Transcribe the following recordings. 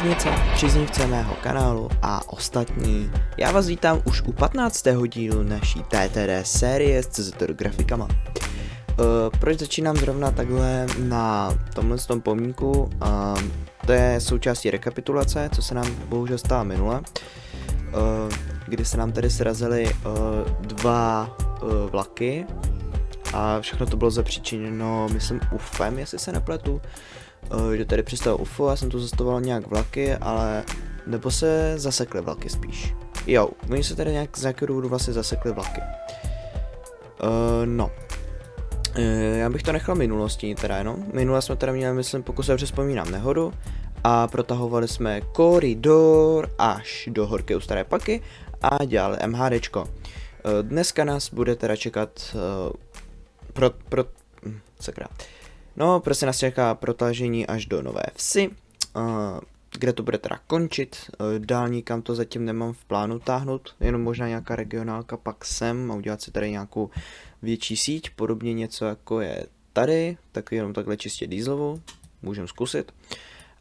železnice, příznivce mého kanálu a ostatní. Já vás vítám už u 15. dílu naší TTD série s CZR grafikama. Proč začínám zrovna takhle na tomhle pomníku? To je součástí rekapitulace, co se nám bohužel stalo minule, kdy se nám tady srazily dva vlaky a všechno to bylo zapříčiněno, myslím, UFem, jestli se nepletu. Že tady přistalo UFO, já jsem tu zastavoval nějak vlaky, ale nebo se zasekly vlaky spíš. Jo, oni se tady nějak z nějakého důvodu vlastně zasekly vlaky. Já bych to nechal minulostí teda jenom. Minule jsme teda měli, myslím, pokud se dobře vzpomínám, nehodu a protahovali jsme koridor až do horké u Staré Paky a dělali MHDčko. Dneska nás bude teda čekat prostě nás čeká protažení až do Nové Vsi, kde to bude teda končit. Dál nikam to zatím nemám v plánu táhnout, jenom možná nějaká regionálka pak sem a udělat si tady nějakou větší síť, podobně něco jako je tady, tak jenom takhle čistě dieselovou, můžeme zkusit.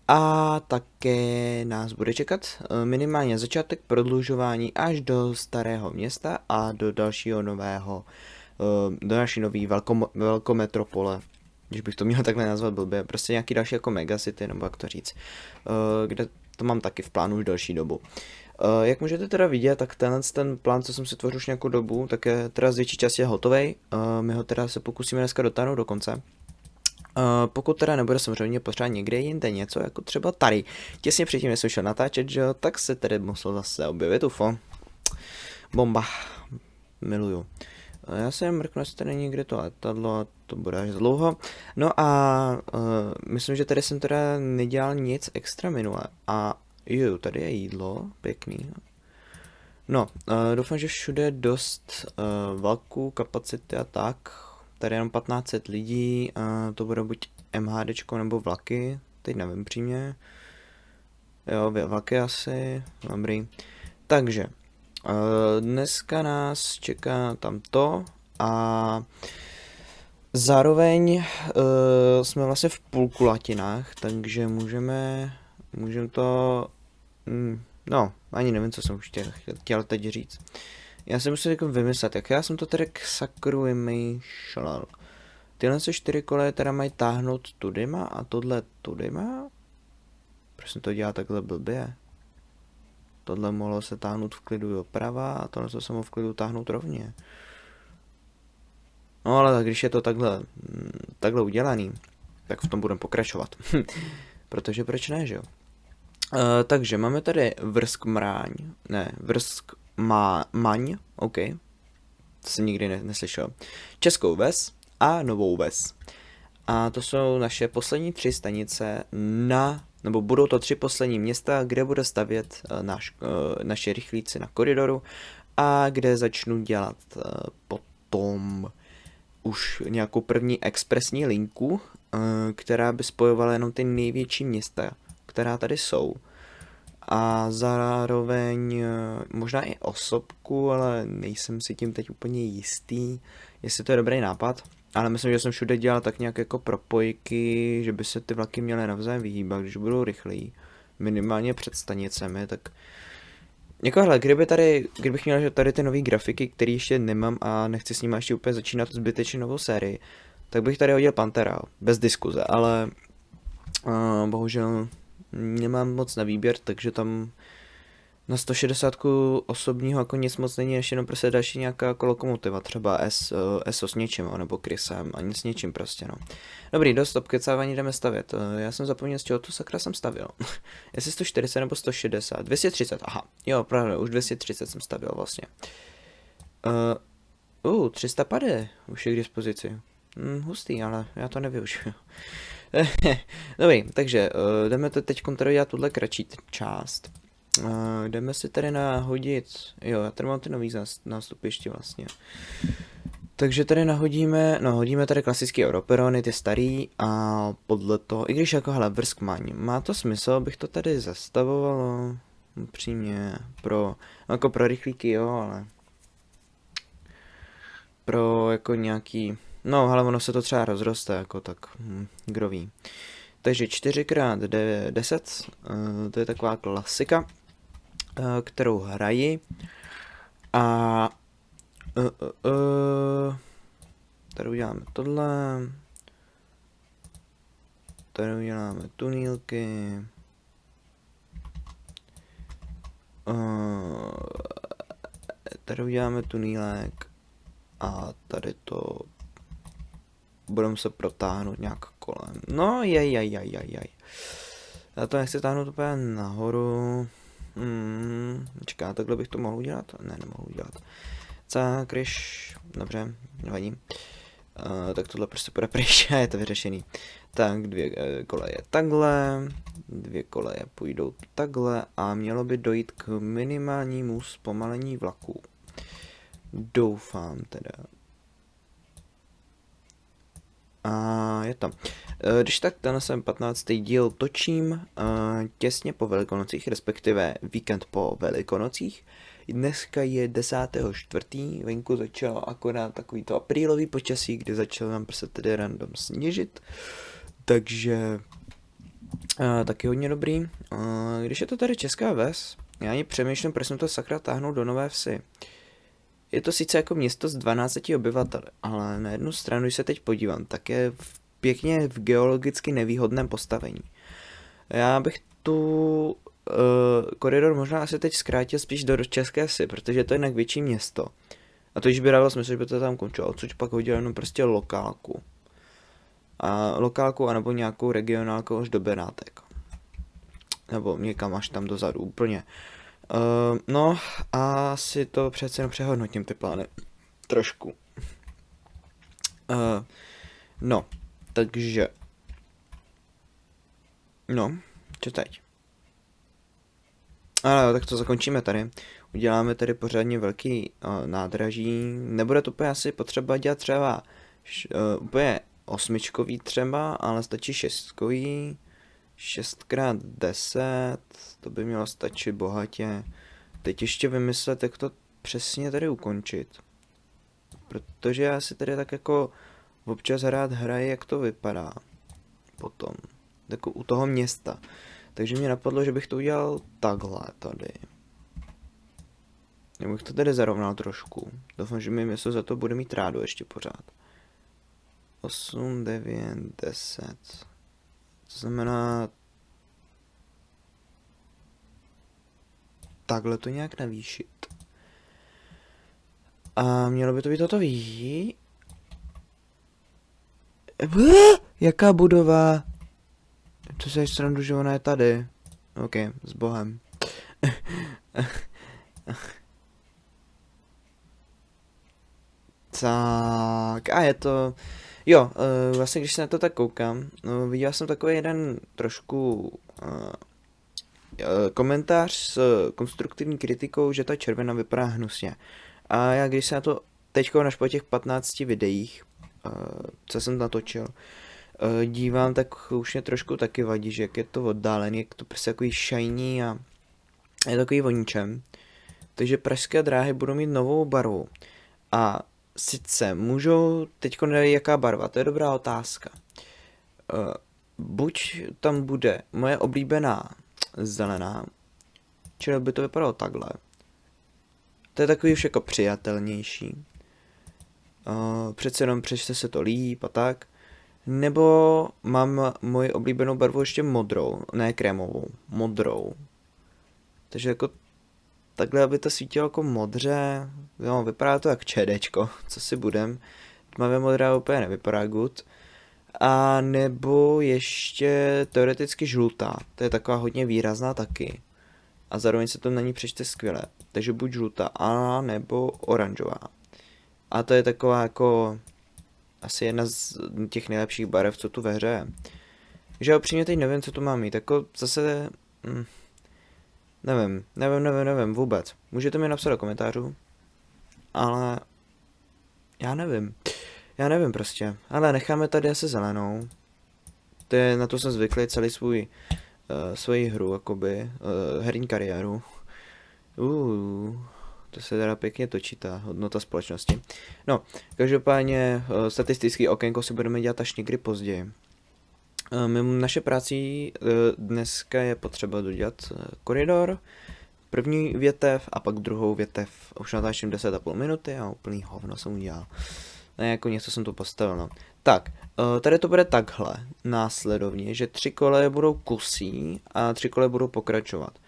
A také nás bude čekat minimálně začátek prodlužování až do Starého Města a do dalšího nového, do naší nový velkometropole. Když bych to měl takhle nazvat blbě, prostě nějaký další jako megacity, nebo jak to říct, kde to mám taky v plánu už další dobu. Jak můžete teda vidět, tak ten plán, co jsem si tvořil už nějakou dobu, tak je teda z větší části hotovej. My ho teda se pokusíme dneska dotáhnout do konce. Pokud teda nebude samozřejmě potřeba někde jinde něco, jako třeba tady, těsně předtím, než jsem šel natáčet, že jo, tak se tedy musel zase objevit UFO. Bomba. Miluju. Já se mrknu, jestli tady někde to letadlo a to bude až dlouho. No a myslím, že tady jsem teda nedělal nic extra minule. A jo, tady je jídlo, pěkný. No, doufám, že všude je dost velkou kapacity a tak. Tady jenom 1500 lidí, to bude buď MHDčko nebo vlaky, teď nevím přímě. Jo, vlaky asi, dobrý. Takže dneska nás čeká tamto a zároveň jsme vlastně v půlkulatinách, takže můžeme to, no, ani nevím, co jsem už chtěl teď říct. Já jsem musel jako vymyslet, jak já jsem to tedy k sakru vymýšlel. Tyhle 4 koleje teda mají táhnout tudyma a tohle tudyma? Proč jsem to dělal takhle blbě? Tohle mohlo se táhnout v klidu doprava a tohle se mohlo v klidu táhnout rovně. No ale tak, když je to takhle udělaný, tak v tom budeme pokračovat. Protože proč ne, že jo? Takže máme tady Vrskmaň, OK. To jsem nikdy neslyšel. Českou Ves a Novou Ves. A to jsou naše poslední 3 stanice nebo budou to 3 poslední města, kde bude stavět naše rychlíci na koridoru a kde začnu dělat potom už nějakou první expresní linku, která by spojovala jenom ty největší města, která tady jsou. A zároveň možná i osobku, ale nejsem si tím teď úplně jistý, jestli to je dobrý nápad. Ale myslím, že jsem všude dělal tak nějak jako propojky, že by se ty vlaky měly navzájem vyhýbat, když budou rychlí. Minimálně před stanicemi, tak... Jako hele, kdybych měl tady ty nové grafiky, které ještě nemám a nechci s nimi ještě úplně začínat zbytečně novou sérii, tak bych tady hodil Pantera, bez diskuze, ale... bohužel nemám moc na výběr, takže tam na 160 osobního jako nic moc není, než jenom prostě další nějaká jako lokomotiva, třeba SO s něčím, nebo Krysem a nic s něčím prostě, no. Dobrý, dost obkecávání, jdeme stavět. Já jsem zapomněl, z čeho tu sakra jsem stavil. Jestli 140 nebo 160, 230, aha, jo, pravda, už 230 jsem stavil vlastně. 300 pade, už je k dispozici. Hustý, ale já to nevyužiju. Dobrý, takže jdeme teď tady dělat tuhle kratší část. Jdeme si tady nahodit, jo, já tady mám ty nový nástupiště vlastně. Takže tady hodíme tady klasické europerony, ty starý a podle toho, i když jako hele, Vrskmaň, má to smysl, abych to tady zastavovalo, upřímně, jako pro rychlíky, jo, ale pro jako nějaký, no, ale ono se to třeba rozroste, jako tak, kdo ví. Takže 4x10, to je taková klasika, kterou hraji. A tady uděláme tohle. Tady uděláme tunílky. Tady uděláme tunílek. A tady to budeme se protáhnout nějak kolem. No, jaj. Já to nechci táhnout úplně nahoru. Čeká, takhle bych to mohl udělat? Ne, nemohu udělat. Zakryš, dobře, nevadí. Tak tohle prostě půjde pryč a je to vyřešený. Tak, 2 koleje takhle, 2 koleje půjdou takhle a mělo by dojít k minimálnímu zpomalení vlaku. Doufám teda. A je to. Když tak tenhle jsem 15. díl točím těsně po Velikonocích, respektive víkend po Velikonocích. Dneska je 10.4. Venku začalo akorát takový to aprílový počasí, kdy začalo nám prostě tedy random sněžit. Takže taky hodně dobrý. Když je to tady česká ves, já ani přemýšlím, proč jsem to sakra táhnout do Nové Vsi. Je to sice jako město s 12 obyvateli, ale na jednu stranu, když se teď podívám, tak je pěkně v geologicky nevýhodném postavení. Já bych tu koridor možná asi teď zkrátil spíš do české Vsi, protože to je jinak větší město. A to již by dávalo smysl, že by to tam končilo, odsud pak hodil jenom prostě lokálku. A lokálku anebo nějakou regionálku až do Benátek. Nebo někam až tam dozadu úplně. No a si to přece jenom přehodnotím ty plány. Trošku. No, takže. No, co teď? Ale tak to zakončíme tady. Uděláme tady pořádně velký nádraží. Nebude to úplně asi potřeba dělat třeba úplně 8 třeba, ale stačí 6. 6x10, to by mělo stačit bohatě. Teď ještě vymyslet, jak to přesně tady ukončit. Protože já si tady tak jako občas rád hraji, jak to vypadá. Potom. Jako u toho města. Takže mě napadlo, že bych to udělal takhle tady. Já bych to tady zarovnal trošku. Doufám, že mi město za to bude mít rádo ještě pořád. 8, 9, 10. To znamená takhle to nějak navýšit. A mělo by to být hotový. Jaká budova? To se srandu, že ona je tady. OK, s bohem. Tak, a je to. Jo, vlastně když se na to tak koukám, viděl jsem takový jeden trošku komentář s konstruktivní kritikou, že ta červená vypadá hnusně. A já když se na to teďko až po těch 15 videích, co jsem natočil, dívám, tak už mě trošku taky vadí, že jak je to oddálený, jak to prostě takový shiny a je takový voníčem. Takže pražské dráhy budou mít novou barvu. A sice můžou, teďko nevím jaká barva, to je dobrá otázka. Buď tam bude moje oblíbená zelená, čili by to vypadalo takhle. To je takový už jako přijatelnější. Přece jenom přečte se to líp a tak. Nebo mám moji oblíbenou barvu ještě modrou, ne krémovou, modrou. Takže jako takhle, aby to svítilo jako modře, jo, vypadá to jak čedečko, co si budem. Tmavě modrá úplně nevypadá good. A nebo ještě teoreticky žlutá, to je taková hodně výrazná taky. A zároveň se to na ní přečte skvěle. Takže buď žlutá, a nebo oranžová. A to je taková jako asi jedna z těch nejlepších barev, co tu ve hře je. Takže upřímně teď nevím, co tu mám mít, jako zase... Nevím vůbec. Můžete mi napsat do komentářů. Ale... Já nevím prostě. Ale necháme tady asi zelenou. To je, na to jsem zvyklý celý svoji hru, jakoby, herní kariéru. To se teda pěkně točí, ta hodnota společnosti. No, každopádně statistický okénko si budeme dělat až někdy později. Mimo naše práci dneska je potřeba dodělat koridor, první větev a pak druhou větev. Už natáčím 10,5 minuty a úplný hovno jsem udělal. Ne, jako něco jsem tu postavil, no. Tak, tady to bude takhle, následovně, že 3 koleje budou kusí a 3 koleje budou pokračovat.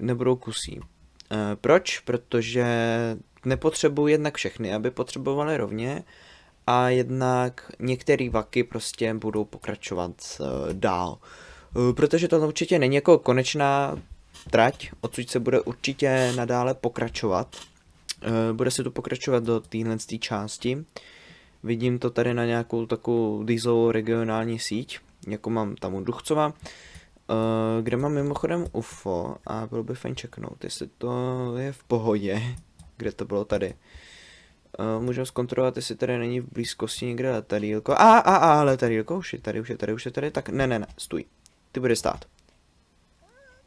Nebudou kusí. Proč? Protože nepotřebuji jednak všechny, aby potřebovali rovně, a jednak některé vlaky prostě budou pokračovat dál. Protože to určitě není jako konečná trať, odsud se bude určitě nadále pokračovat. Bude se tu pokračovat do téhle části. Vidím to tady na nějakou takovou dieselovou regionální síť, jako mám tam u Duchcova, kde mám mimochodem UFO a bylo by fajn čeknout, jestli to je v pohodě, kde to bylo tady. Můžeme zkontrolovat, jestli tady není v blízkosti někde letadýlko. Letadýlko, už je tady, tak ne, stůj. Ty bude stát.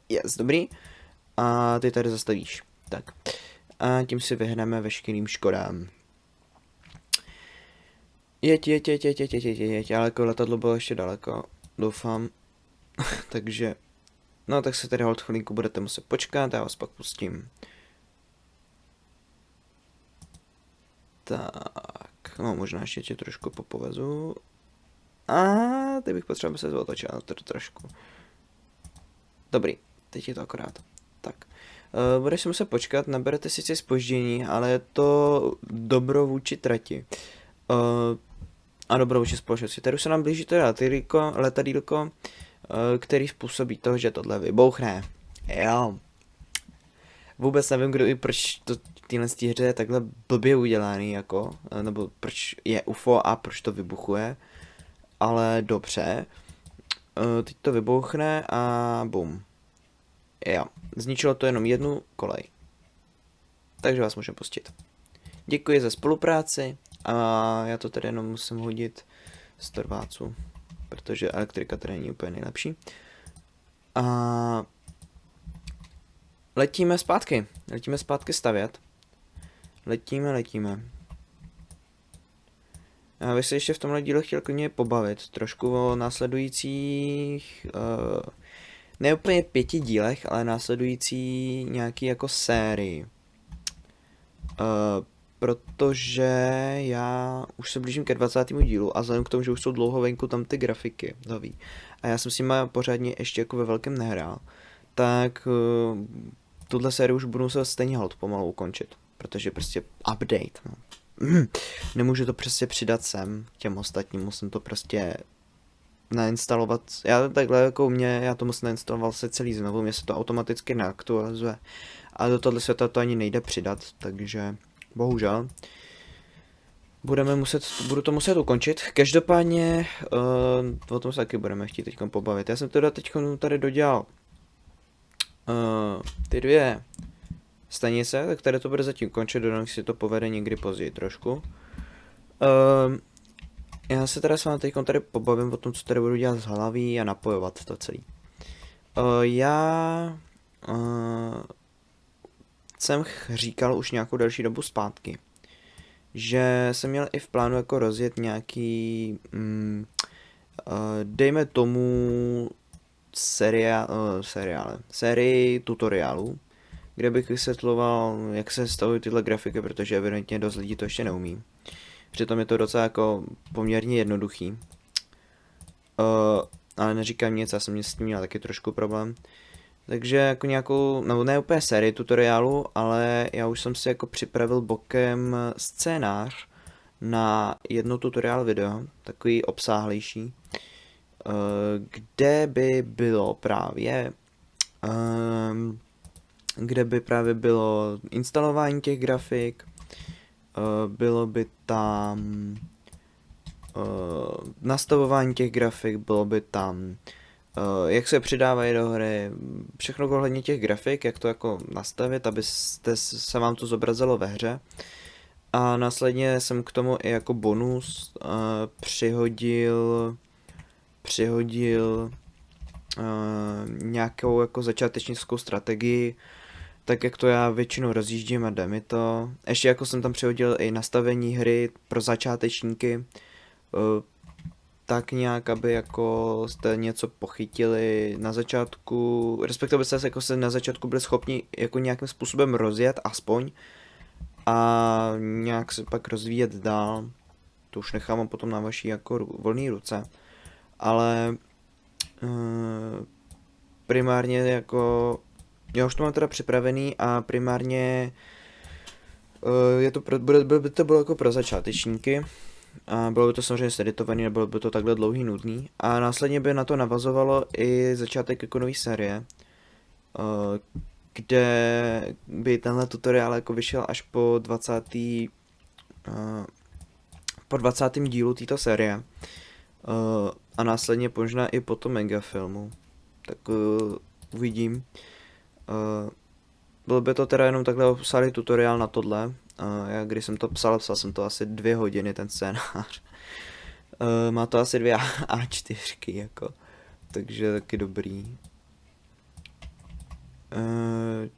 Yes, dobrý. A ty tady zastavíš. Tak. A tím si vyhneme veškerým škodám. Jeď, ale jako letadlo bylo ještě daleko, doufám. Takže, no tak se tady hold chvilinku budete muset počkat, já vás pak pustím. Tak, no možná ještě tě trošku popovezu. A teď bych potřeboval se otočit, to trošku. Dobrý, teď je to akorát. Tak, budeš si muset počkat, naberete sice zpoždění, ale je to dobro vůči trati. A dobro vůči společnosti. Tady už se nám blíží to letadýlko, který způsobí to, že tohle vybouchne. Jo. Vůbec nevím, proč to téhle hře je takhle blbě udělaný, jako, nebo proč je UFO a proč to vybuchuje, ale dobře. Teď to vybouchne a bum. Jo, zničilo to jenom jednu kolej. Takže vás můžeme pustit. Děkuji za spolupráci a já to tady jenom musím hodit z torváců, protože elektrika tady není úplně nejlepší. A letíme zpátky stavět. Letíme. Já bych se ještě v tomhle díle chtěl klidně pobavit trošku o následujících, ne úplně 5 dílech, ale následující nějaký jako sérii. Protože já už se blížím ke 20. dílu a vzhledem k tomu, že už jsou dlouho venku tam ty grafiky nový a já jsem s nimi pořádně ještě jako ve velkém nehrál, tak tuhle sérii už budu se stejně hold pomalu ukončit, protože prostě update, no. Nemůžu to prostě přidat sem těm ostatním, musím to prostě nainstalovat, já takhle jako u mě, já to musím nainstaloval se celý znovu, mě se to automaticky neaktualizuje a do tohle světa to ani nejde přidat, takže bohužel. Budu to muset ukončit. Každopádně, o tom se taky budeme chtít teď pobavit. Já jsem teda teď tady dodělal ty 2 stanice, tak tady to bude zatím končit, dodám si to povede někdy později trošku. Já se teda s vámi teď tady pobavím o tom, co tady budu dělat z hlavy a napojovat to celý. Já jsem říkal už nějakou další dobu zpátky, že jsem měl i v plánu jako rozjet nějaký, dejme tomu sérii tutoriálů, kde bych vysvětloval, jak se stavují tyhle grafiky, protože evidentně dost lidí to ještě neumí. Přitom je to docela jako poměrně jednoduchý. Ale neříkám nic, já jsem s tím měl taky trošku problém. Takže jako nějakou, no ne úplně sérii tutoriálu, ale já už jsem si jako připravil bokem scénář na jedno tutoriál video, takový obsáhlejší, kde by bylo právě bylo instalování těch grafik, bylo by tam nastavování těch grafik, bylo by tam jak se přidávají do hry, všechno ohledně těch grafik, jak to jako nastavit, aby se vám to zobrazilo ve hře. A následně jsem k tomu i jako bonus přihodil nějakou jako začátečnickou strategii, tak jak to já většinou rozjíždím a jde mi to. Ještě jako jsem tam přihodil i nastavení hry pro začátečníky, tak nějak, aby jako jste něco pochytili na začátku, respektive jste jako se na začátku byli schopni jako nějakým způsobem rozjet aspoň a nějak se pak rozvíjet dál. To už nechám potom na vaší jako volné ruce. Ale primárně jako, já už to mám teda připravený a primárně by to bylo jako pro začátečníky. A bylo by to samozřejmě seditovaný, nebylo by to takhle dlouhý, nudný. A následně by na to navazovalo i začátek jako nový série, kde by tenhle tutoriál jako vyšel až po 20. dílu této série. A následně možná i po tom megafilmu. Tak uvidím. Byl by to teda jenom takhle obsáhlý tutoriál na tohle. Já když jsem to psal jsem to asi 2 hodiny, ten scénář. Má to asi 2 A4, jako. Takže taky dobrý.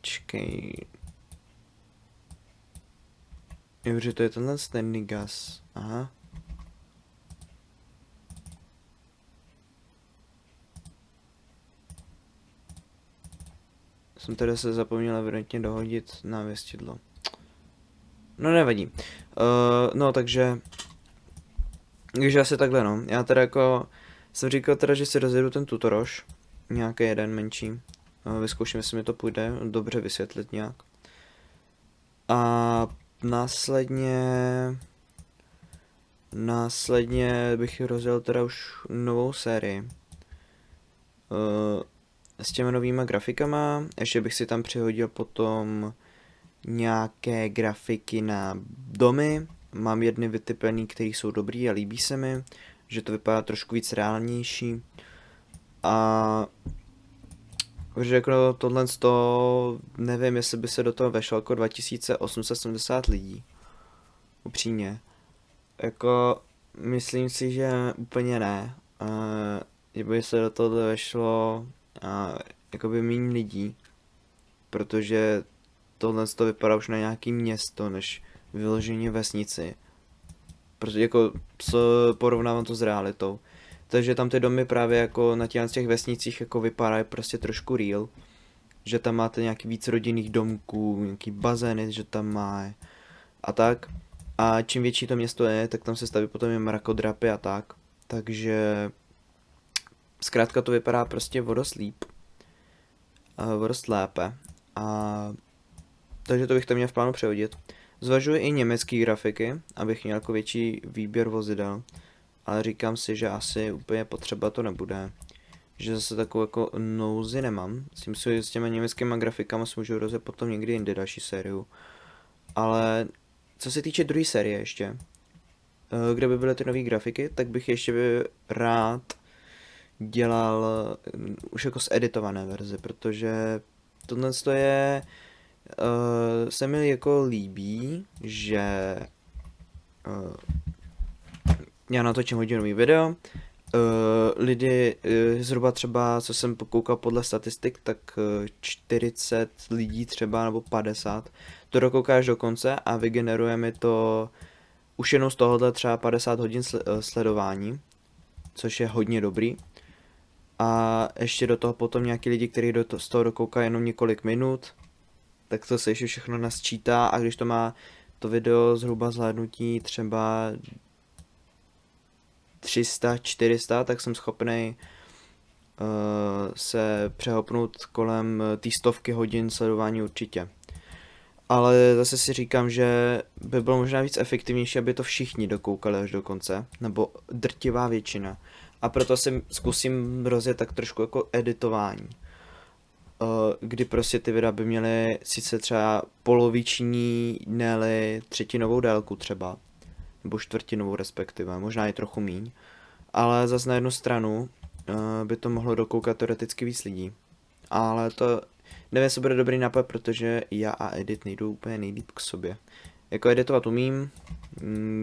Čekej. Jo, že to je tenhle standing gas. Aha. Jsem teda se zapomněl evidentně dohodit na věstidlo. No nevadí. No takže asi takhle no. Já teda jako jsem říkal teda, že si rozjedu ten tutoroš. Nějaký jeden menší. Vyzkouším, jestli mi to půjde dobře vysvětlit nějak. A následně bych rozjel teda už novou sérii. S těmi novýma grafikama. Ještě bych si tam přihodil potom nějaké grafiky na domy. Mám jedny vytypený, které jsou dobrý a líbí se mi, že to vypadá trošku víc reálnější. A že jako tohle nevím, jestli by se do toho vešlo jako 2870 lidí. Upřímně. Jako myslím si, že úplně ne. Že by se do toho vešlo jakoby méně lidí. Protože tohle to vypadá už na nějaký město, než vyloženě vesnici. Protože jako porovnávám to s realitou. Takže tam ty domy právě jako na těch vesnicích jako vypadají prostě trošku real. Že tam máte nějaký víc rodinných domků, nějaký bazény, že tam má a tak. A čím větší to město je, tak tam se staví potom i mrakodrapy a tak. Takže zkrátka to vypadá prostě vodost lépe. A takže to bych to měl v plánu přehodit. Zvažuji i německé grafiky, abych měl jako větší výběr vozidel. Ale říkám si, že asi úplně potřeba to nebude. Že zase takovou jako nouzi nemám. S těma německýma grafikama si můžu rozjet potom někdy jindy další sériu. Ale co se týče druhé série ještě, kde by byly ty nové grafiky, tak bych ještě rád dělal už jako editované verzi, protože tohle je se mi jako líbí, že já natočím hodinový video, lidi zhruba třeba, co jsem pokoukal podle statistik, tak 40 lidí třeba nebo 50 to dokoukáš do konce a vygeneruje mi to už jenom z tohohle třeba 50 hodin sledování, což je hodně dobrý. A ještě do toho potom nějaký lidi, kteří z toho dokoukají jenom několik minut, tak to se ještě všechno nasčítá a když to má to video zhruba zhlédnutí třeba 300, 400, tak jsem schopný se přehopnout kolem té 100 hodin sledování určitě. Ale zase si říkám, že by bylo možná víc efektivnější, aby to všichni dokoukali až do konce, nebo drtivá většina. A proto si zkusím rozjet tak trošku jako editování. Kdy prostě ty videa by měly sice třeba poloviční, ne-li třetinovou délku třeba, nebo čtvrtinovou respektive, možná i trochu míň, ale zase na jednu stranu by to mohlo dokoukat teoreticky víc lidí. Ale to nevím, jestli bude dobrý nápad, protože já a edit nejdou úplně nejlíp k sobě. Jako editovat umím,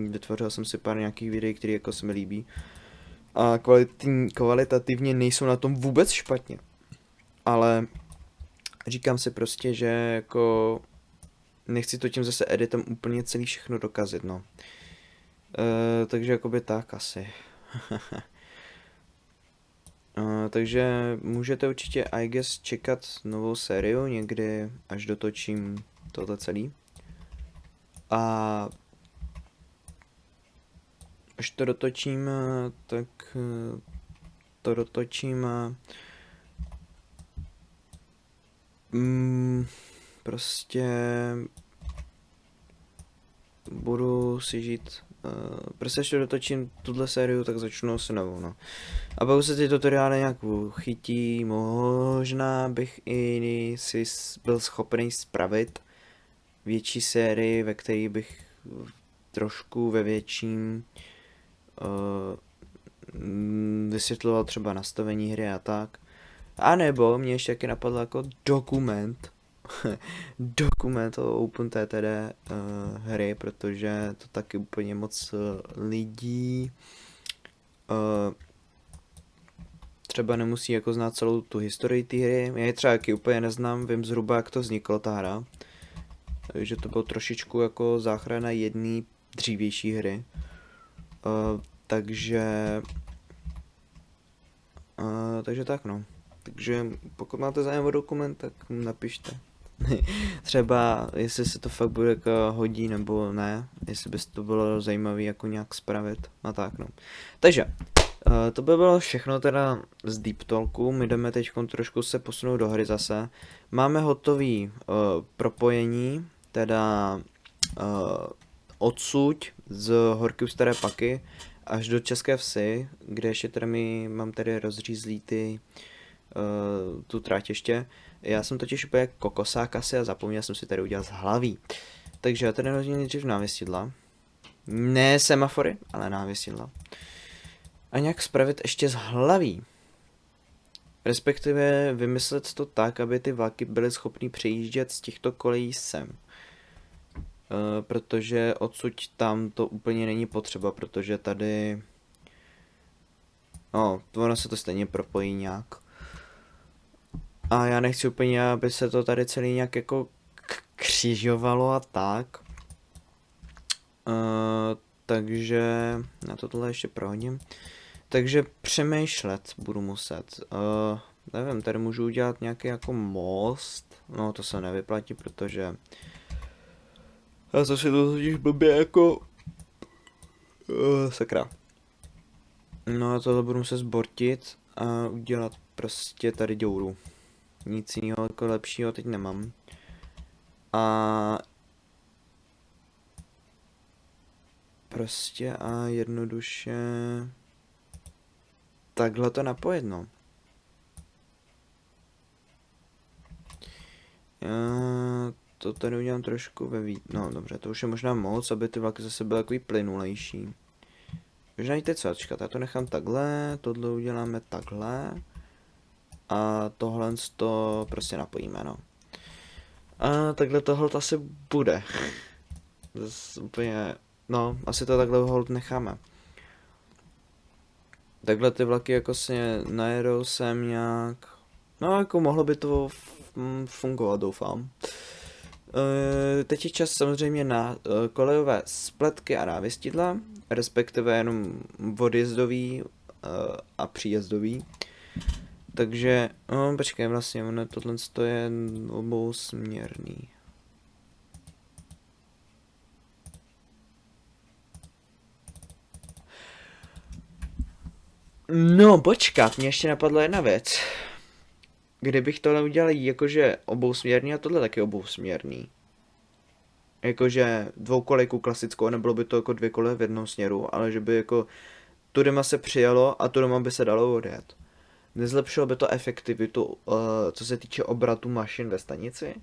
vytvořil jsem si pár nějakých videí, které jako se mi líbí. A kvalitativně nejsou na tom vůbec špatně. Ale říkám si prostě, že jako nechci to tím zase editem úplně celý všechno dokazit, no. Takže jakoby tak asi. Takže můžete určitě, I guess, čekat novou sériu někdy, až dotočím tohle celý. A až to dotočím, tak to dotočím prostě budu si žít, prostě ještě dotočím tuhle sériu, tak začnu se novou, no. A pokud se ty tutoriály nějak chytí, možná bych i si byl schopný spravit větší sérii, ve které bych trošku ve větším vysvětloval třeba nastavení hry a tak. A nebo mě ještě taky napadlo jako dokument. Dokument o OpenTTD hry, protože to taky úplně moc lidí třeba nemusí jako znát celou tu historii té hry. Já ji třeba taky úplně neznám, vím zhruba, jak to vzniklo ta hra. Takže to bylo trošičku jako záchrana jedné dřívější hry. Takže tak no. Takže pokud máte zájem o dokument, tak napište. Třeba jestli se to fakt bude jako hodí nebo ne, jestli by to bylo zajímavé jako nějak spravit a tak no. Takže to by bylo všechno teda z Deep Talku, my jdeme teď trošku se posunout do hry zase. Máme hotový propojení, teda odsud z Horky u Staré Paky až do České Vsi, kde ještě teda mám tady rozřízlý tu tráť ještě. Já jsem totiž úplně kokosák asi a zapomněl jsem si tady udělat z hlaví. Takže já tady rozdělím nejdřív návěstidla. Ne semafory, ale návěstidla. A nějak spravit ještě z hlaví. Respektive vymyslet to tak, aby ty vlaky byly schopný přejíždět z těchto kolejí sem. Protože odsud tam to úplně není potřeba, protože tady... No, ono se to stejně propojí nějak. A já nechci úplně, aby se to tady celý nějak jako křižovalo a tak. Takže na tohle ještě prohodím. Takže přemýšlet budu muset. Nevím, tady můžu udělat nějaký jako most. No to se nevyplatí, protože... Já to si to totiž blbě jako... sakra. No a tohle budu muset zbortit a udělat prostě tady děuru. Nic jiného jako lepšího teď nemám. A... prostě a jednoduše... takhle to napojit, no. Já to tady udělám trošku no dobře, to už je možná moc, aby ty vlaky zase byly takový plynulejší. Možná víte co, já to nechám takhle, tohle uděláme takhle. A tohle to prostě napojíme, no. A takhle to hold asi bude. Zase úplně, no, asi to takhle hold necháme. Takhle ty vlaky jako si najedou sem nějak, no jako mohlo by to fungovat, doufám. Teď je čas samozřejmě na kolejové spletky a návěstidla, respektive jenom odjezdový a příjezdový. Takže, no počkej, vlastně ono tohle je obousměrný. No počkat, mě ještě napadla jedna věc. Kdybych tohle udělal jakože obousměrný a tohle taky obousměrný. Jakože dvoukolejku klasickou, nebylo by to jako dvě koleje v jednom směru, ale že by jako tudema se přijelo a tudema by se dalo odjet. Nezlepšilo by to efektivitu, co se týče obratu mašin ve stanici?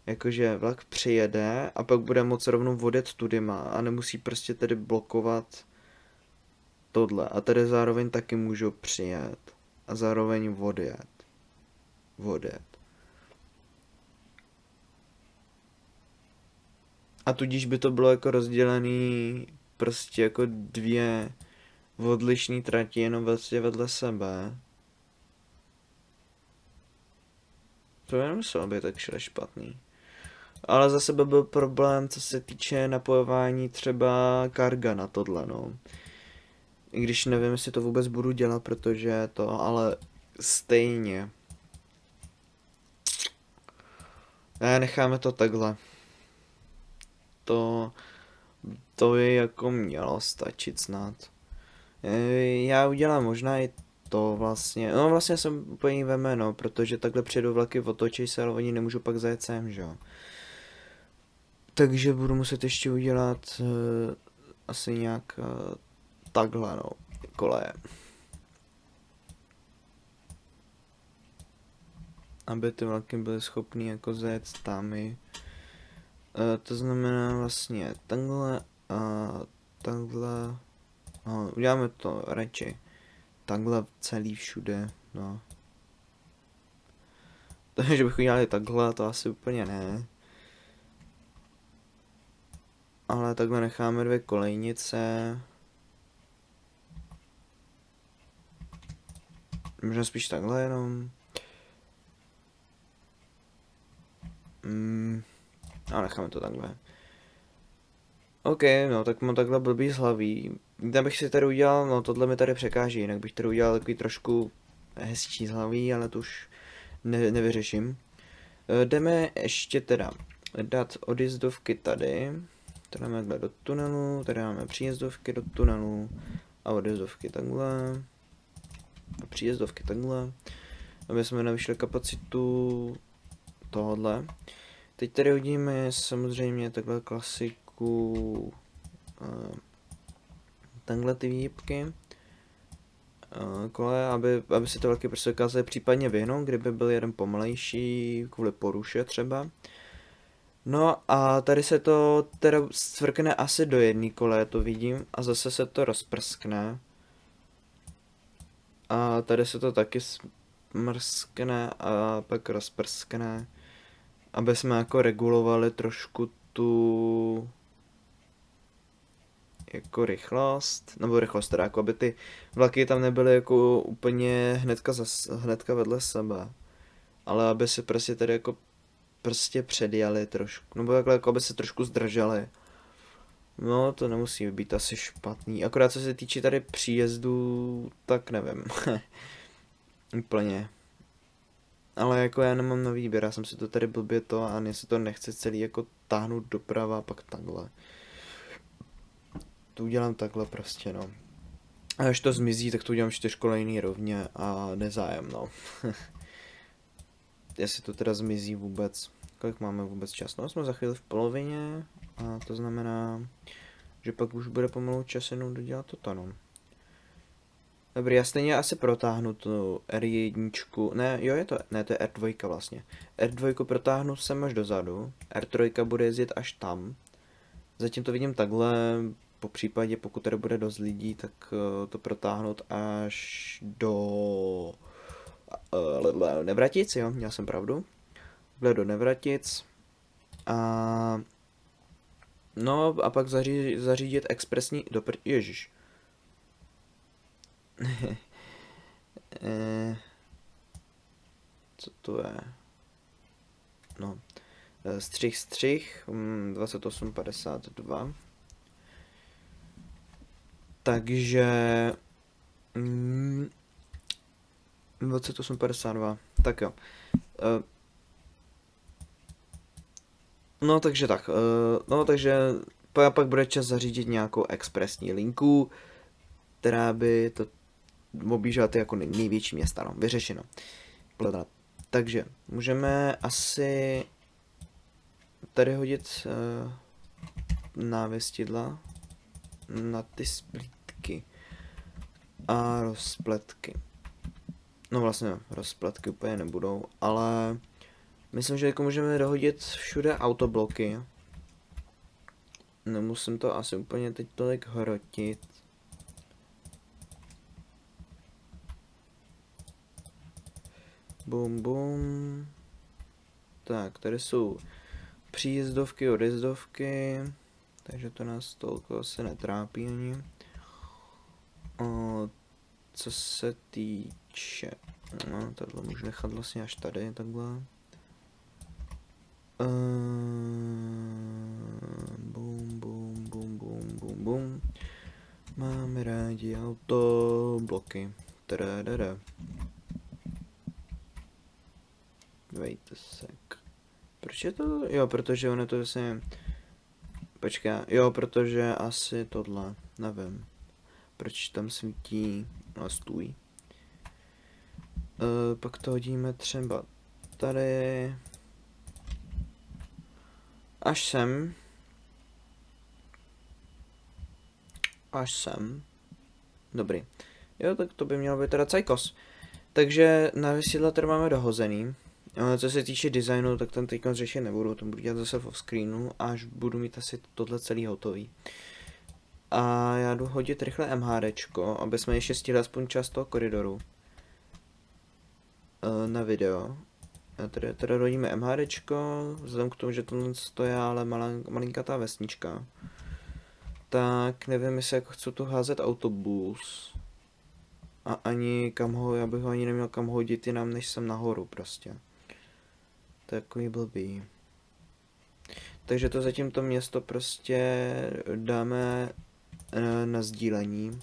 Jakože vlak přijede a pak bude moc rovnou odjet tudema a nemusí prostě tedy blokovat tohle. A tady zároveň taky můžu přijet a zároveň odjet. A tudíž by to bylo jako rozdělený prostě jako dvě odlišné trati jenom vlastně vedle sebe. To nemuselo být tak špatný. Ale zase by byl problém, co se týče napojování třeba karga na tohle, no. I když nevím, jestli to vůbec budu dělat, protože to, ale stejně. Ne, necháme to takhle. To, to by jako mělo stačit snad. Já udělám možná i to vlastně. No vlastně jsem úplně veme, no, protože takhle přijedou vlaky, otočí se, ale oni nemůžu pak zajet sem, že jo. Takže budu muset ještě udělat asi nějak takhle, no, koleje. Aby ty vlaky byly schopný jako zajet tam i. To znamená vlastně takhle a takhle. No, uděláme to radši takhle celý všude, no. Takže bych udělali takhle, to asi úplně ne. Ale takhle necháme 2 kolejnice. Možná spíš takhle jenom. A necháme to takhle. OK, no tak mám takhle blbý z hlavy. Kde bych si tady udělal, no tohle mi tady překáží, jinak bych tady udělal takový trošku hezčí z hlavy, ale to už nevyřeším. Jdeme ještě teda dát odjezdovky tady. Tady máme takhle do tunelu, tady máme příjezdovky do tunelu a odjezdovky takhle. A příjezdovky takhle. Aby jsme navýšili kapacitu tohodle. Teď tady hodíme samozřejmě takhle klasiku, takhle ty výhybky, kole, aby si to vlaky prostě dokázaly případně vyhnout, kdyby byl jeden pomalejší, kvůli poruše třeba. No a tady se to teda svrkne asi do 1 kole, to vidím, a zase se to rozprskne. A tady se to taky smrskne a pak rozprskne. Aby jsme jako regulovali trošku tu jako rychlost, nebo rychlost teda, jako aby ty vlaky tam nebyly jako úplně hnedka vedle sebe. Ale aby se prostě tady jako prostě předjeli trošku, nebo takhle jako aby se trošku zdrželi. No to nemusí být asi špatný, akorát co se týče tady příjezdu, tak nevím. Úplně. Ale jako já nemám na výběr, já jsem si to tady blbě to a mě se to nechce celý jako táhnout doprava a pak takhle. To udělám takhle prostě, no. A až to zmizí, tak to udělám 4kolejný rovně a nezájem, no. Jestli to teda zmizí vůbec. Kolik máme vůbec čas? No, jsme za chvíli v polovině a to znamená, že pak už bude pomalu čas jenom dodělat toto, no. Dobrý, já stejně asi protáhnu tu R1, ne, jo je to, ne to je R2 vlastně. R2 protáhnu sem až dozadu, R3 bude jezdit až tam. Zatím to vidím takhle, po případě pokud tady bude dost lidí, tak to protáhnout až do Nevratic, jo, měl jsem pravdu. Do Nevratic. A no a pak zařídit expresní ježiš. Co to je? No. Střih 2852. Takže 2852. Tak jo. No takže tak. No takže pak bude čas zařídit nějakou expresní linku, která by to objížděla ty jako největší města, no, vyřešeno. Takže můžeme asi tady hodit návěstidla na ty splítky a rozpletky. No vlastně rozpletky úplně nebudou, ale myslím, že jako můžeme dohodit všude autobloky. Nemusím to asi úplně teď tolik hrotit. Bum bum. Tak, tady jsou příjezdovky, odjezdovky, takže to nás tolko asi netrápí ani. Co se týče, no tohle můžu nechat vlastně až tady, takhle. Bum bum bum bum bum bum. Máme rádi Uvádí autobloky. Tadadada. Wait a sec. Proč je to? Jo, protože ono to vlastně... Počkej, jo, protože asi tohle, nevím. Proč tam svítí, no stůj. Pak to hodíme třeba tady. Až sem. Až sem. Dobrý. Jo, tak to by mělo být teda cajkos. Takže na vysídla tady máme dohozený. Co se týče designu, tak ten teď řešit nebudu, to budu dělat zase off screenu, až budu mít asi tohle celý hotový. A já jdu hodit rychle MHDčko, aby jsme ještě stihli aspoň část toho koridoru. Na video. A tady rodíme MHDčko, vzhledem k tomu, že tohle stojí ale malinkatá vesnička. Tak nevím, jestli jako chci tu házet autobus. A ani kam ho, já bych ho ani neměl kam hodit jinam, než jsem nahoru prostě. Takový blbý. Takže to zatím to město prostě dáme na sdílení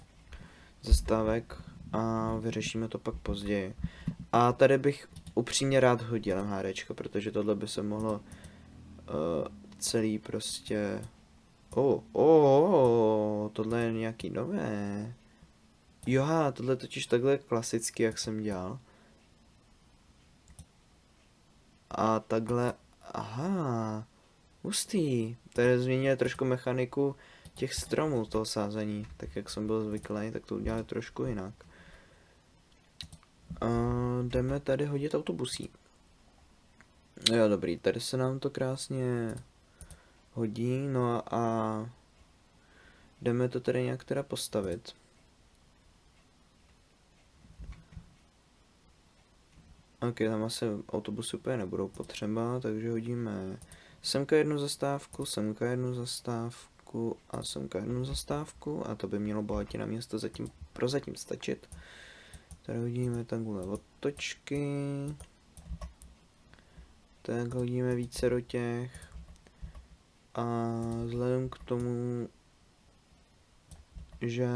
zastávek a vyřešíme to pak později. A tady bych upřímně rád hodil MHDčko, protože tohle by se mohlo celý prostě... tohle je nějaký nové. Joha, tohle je totiž takhle klasicky, jak jsem dělal. A takhle, aha, hustý. Tady změnili trošku mechaniku těch stromů, toho sázení. Tak jak jsem byl zvyklý, tak to udělali trošku jinak. Jdeme tady hodit autobusí. Jo, dobrý, tady se nám to krásně hodí, no a jdeme to tady nějak teda postavit. Ok, tam asi autobusy úplně nebudou potřeba, takže hodíme semka jednu zastávku, semka jednu zastávku a semka jednu zastávku a to by mělo bohatě na město prozatím stačit. Tady hodíme takhle otočky. Tak hodíme více do těch. A vzhledem k tomu, že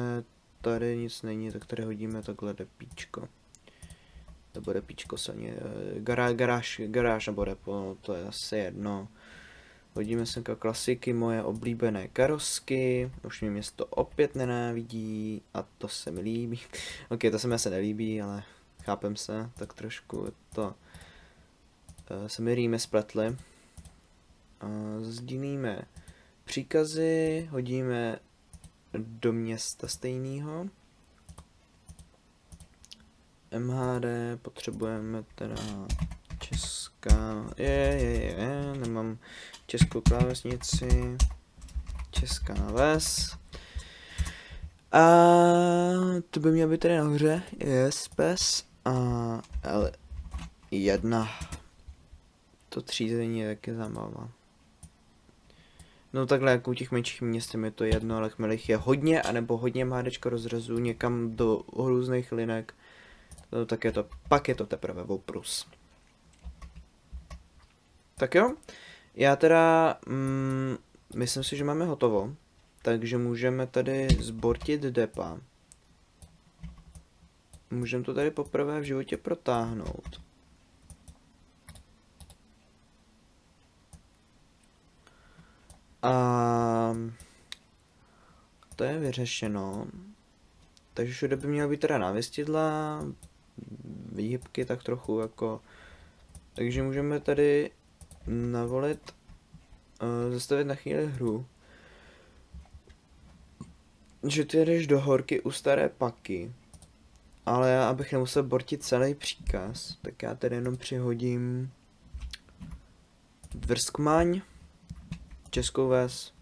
tady nic není, tak tady hodíme takhle depíčko. Nebo depíčko silně, garáž nebo depo, to je asi jedno. Hodíme semka klasiky, moje oblíbené karosky, už mě město opět nenávidí a to se mi líbí. Ok, to se mi asi nelíbí, ale chápem se, tak trošku to se mi rýmy spletly. Sdílíme příkazy, hodíme do města stejného. MHD potřebujeme teda česká, nemám českou klávesnici, česká ves. A to by mělo být tady nahoře, yes, pes a L1. To třízení je taky zábava. No takhle jako u těch menších měst je to jedno, ale jakmile je hodně, anebo hodně MHDčko rozřazu někam do různých linek, tak je to, pak je to teprve oprus. Tak jo, já teda myslím si, že máme hotovo, takže můžeme tady zbortit depa. Můžeme to tady poprvé v životě protáhnout. A to je vyřešeno. Takže všude by mělo být teda návěstidla, výhybky tak trochu jako. Takže můžeme tady navolit, zastavit na chvíli hru. Že ty jedeš do horky u staré paky. Ale já, abych nemusel bortit celý příkaz, tak já tady jenom přihodím Vrskmaň, českou ves,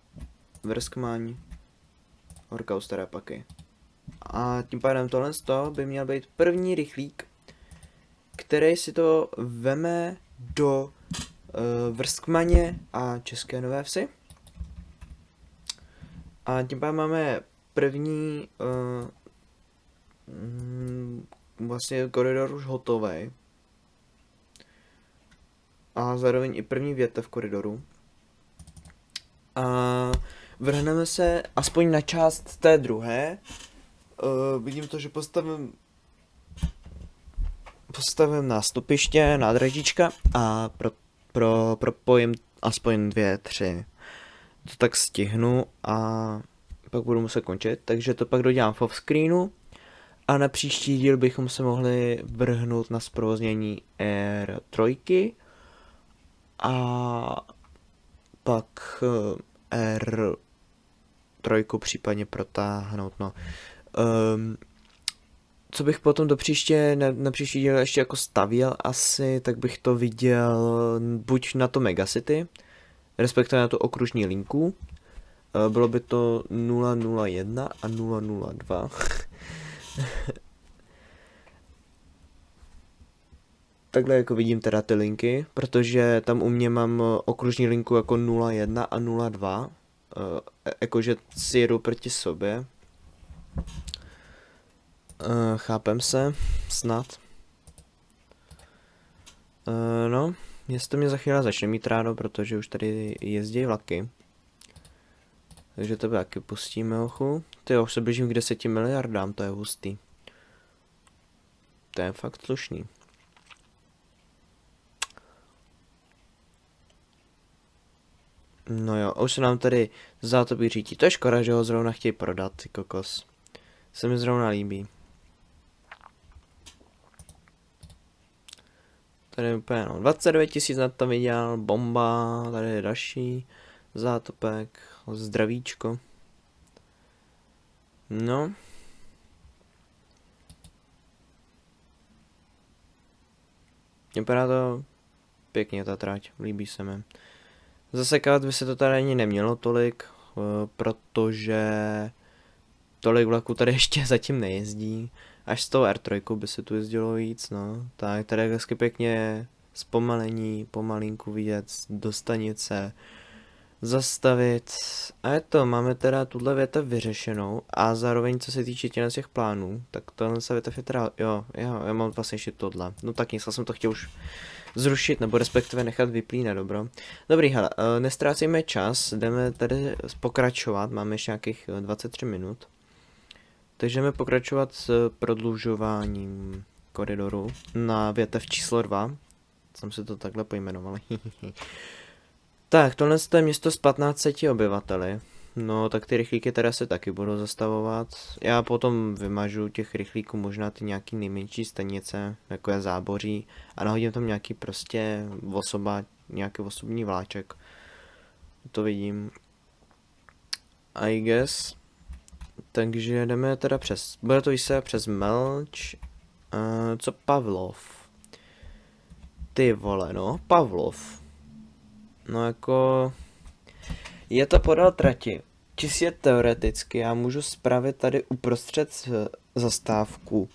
Vrskmaň, horka u staré paky. A tím pádem tohle by měl být první rychlík, který si to veme do Vrskmaně a České Nové Vsi. A tím pádem máme první vlastně koridor už hotový. A zároveň i první větev koridoru. A vrhneme se aspoň na část té druhé. vidím to, že postavím nástupiště, nádražička a propojím aspoň 2, 3. To tak stihnu a pak budu muset končit, takže to pak dodělám v offscreenu a na příští díl bychom se mohli vrhnout na zprovoznění R3 a pak R3 případně protáhnout, no. Co bych potom do příště, na příští díl ještě jako stavěl asi, tak bych to viděl buď na to Megacity, respektive na tu okružní linku. Bylo by to 001 a 002. Takhle jako vidím teda ty linky, protože tam u mě mám okružní linku jako 01 a 02, jakože si jedu proti sobě. Chápem se, snad. No, město mě za chvíli začne mít ráno, protože už tady jezdí vlaky. Takže tebe taky pustíme, ochu. Ty už se blížím k 10 miliardám, to je hustý. To je fakt slušný. No jo, už se nám tady zátopí řítí. To je škoda, že ho zrovna chtějí prodat, ty kokos. Se mi zrovna líbí. Tady úplně no, 29 000 na to viděl, bomba, tady je další zátopek, zdravíčko. No. Vypadá to pěkně ta trať, líbí se mi. Zasekat by se to tady ani nemělo tolik, protože tolik vlaků tady ještě zatím nejezdí. Až s tou R3 by se tu jezdilo víc, no. Tak tady je hezky pěkně zpomalení, pomalinku vidět do stanice, zastavit. A je to, máme teda tuhle větev vyřešenou a zároveň co se týče těch plánů, tak tohle se větev je teda, jo, já mám vlastně ještě tohle. No tak něco jsem to chtěl už zrušit, nebo respektive nechat vyplínat, dobro. Dobrý, hele, nestrácíme čas, jdeme tady pokračovat, máme ještě nějakých 23 minut. Takže jdeme pokračovat s prodlužováním koridoru na větev číslo 2. Jsem si to takhle pojmenoval. Tak, tohle je město s 1500 obyvateli. No, tak ty rychlíky teda se taky budou zastavovat. Já potom vymažu těch rychlíků možná ty nějaký nejmenší stanice, jako je Záboří, a nahodím tam nějaký prostě nějaký osobní vláček. To vidím. I guess. Takže jdeme teda bude to jít přes Melč. Co Pavlov? Ty vole, no, Pavlov. No jako... Je to podél trati. Čistě teoreticky já můžu spravit tady uprostřed zastávku.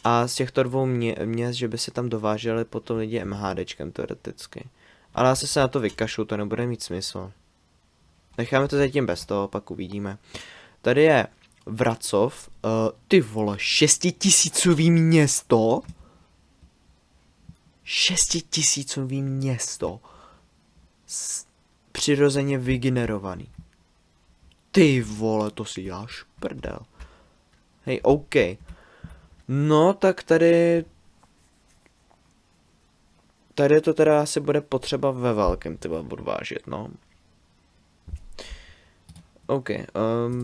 A z těchto 2 měst, že by se tam dováželi potom lidi MHDčkem teoreticky. Ale asi se na to vykašlu, to nebude mít smysl. Necháme to zatím bez toho, pak uvidíme. Tady je Vracov, ty vole, 6000 město? 6000 město. Přirozeně vygenerovaný. Ty vole, to si děláš prdel. Hej, OK. No, tak tady to teda asi bude potřeba ve velkém tyba odvážet, no. OK,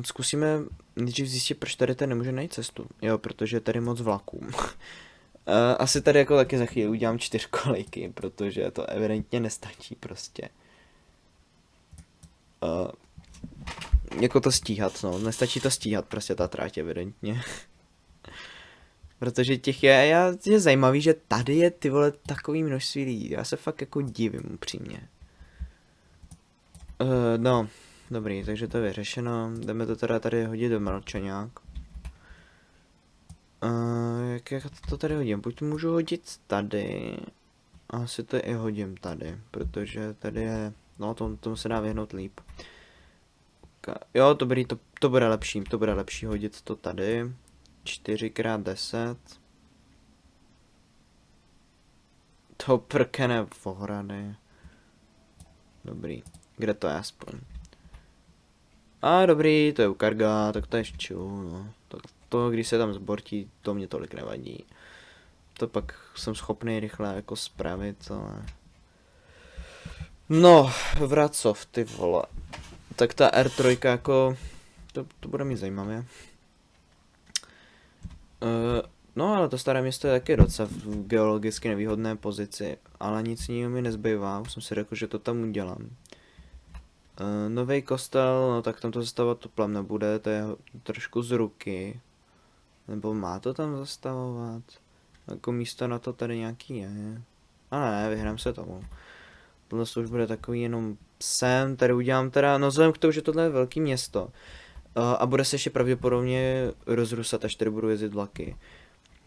zkusíme nejdřív zjistit, proč tady nemůže najít cestu. Jo, protože je tady moc vlaků. Asi tady jako taky za chvíli udělám 4 kolejky, protože to evidentně nestačí prostě. Jako to stíhat, no. Nestačí to stíhat prostě ta tráť evidentně. Protože těch je zajímavý, že tady je ty vole takový množství lidí. Já se fakt jako divím upřímně. No. Dobrý, takže to je vyřešeno. Jdeme to teda tady hodit do Melče nějak. Jak to tady hodím? Buď můžu hodit tady. Asi to i hodím tady, protože tady je... No, tomu se dá vyhnout líp. Jo, dobrý, to bude lepší hodit to tady. 4x10. To prkene v ohrady. Dobrý, kde to je aspoň? A dobrý, to je u Karga, tak to je chill, no. to, když se tam zbortí, to mě tolik nevadí. To pak jsem schopný rychle jako spravit, ale... No, Vracov, ty vole. Tak ta R3 jako... To bude mít zajímavé. No, ale to staré město je taky docela v geologicky nevýhodné pozici, ale nic jiného mi nezbývá, už jsem si řekl, že to tam udělám. Nový kostel, no tak tam to zastavovat to plam nebude, to je trošku z ruky. Nebo má to tam zastavovat? Jako místo na to tady nějaký je. Ale ne, vyhrám se tomu. Tohle už bude takový jenom sem, tady udělám teda, no vzhledem k tomu, že tohle je velký město. A bude se ještě pravděpodobně rozrusat, až tady budu jezdit vlaky.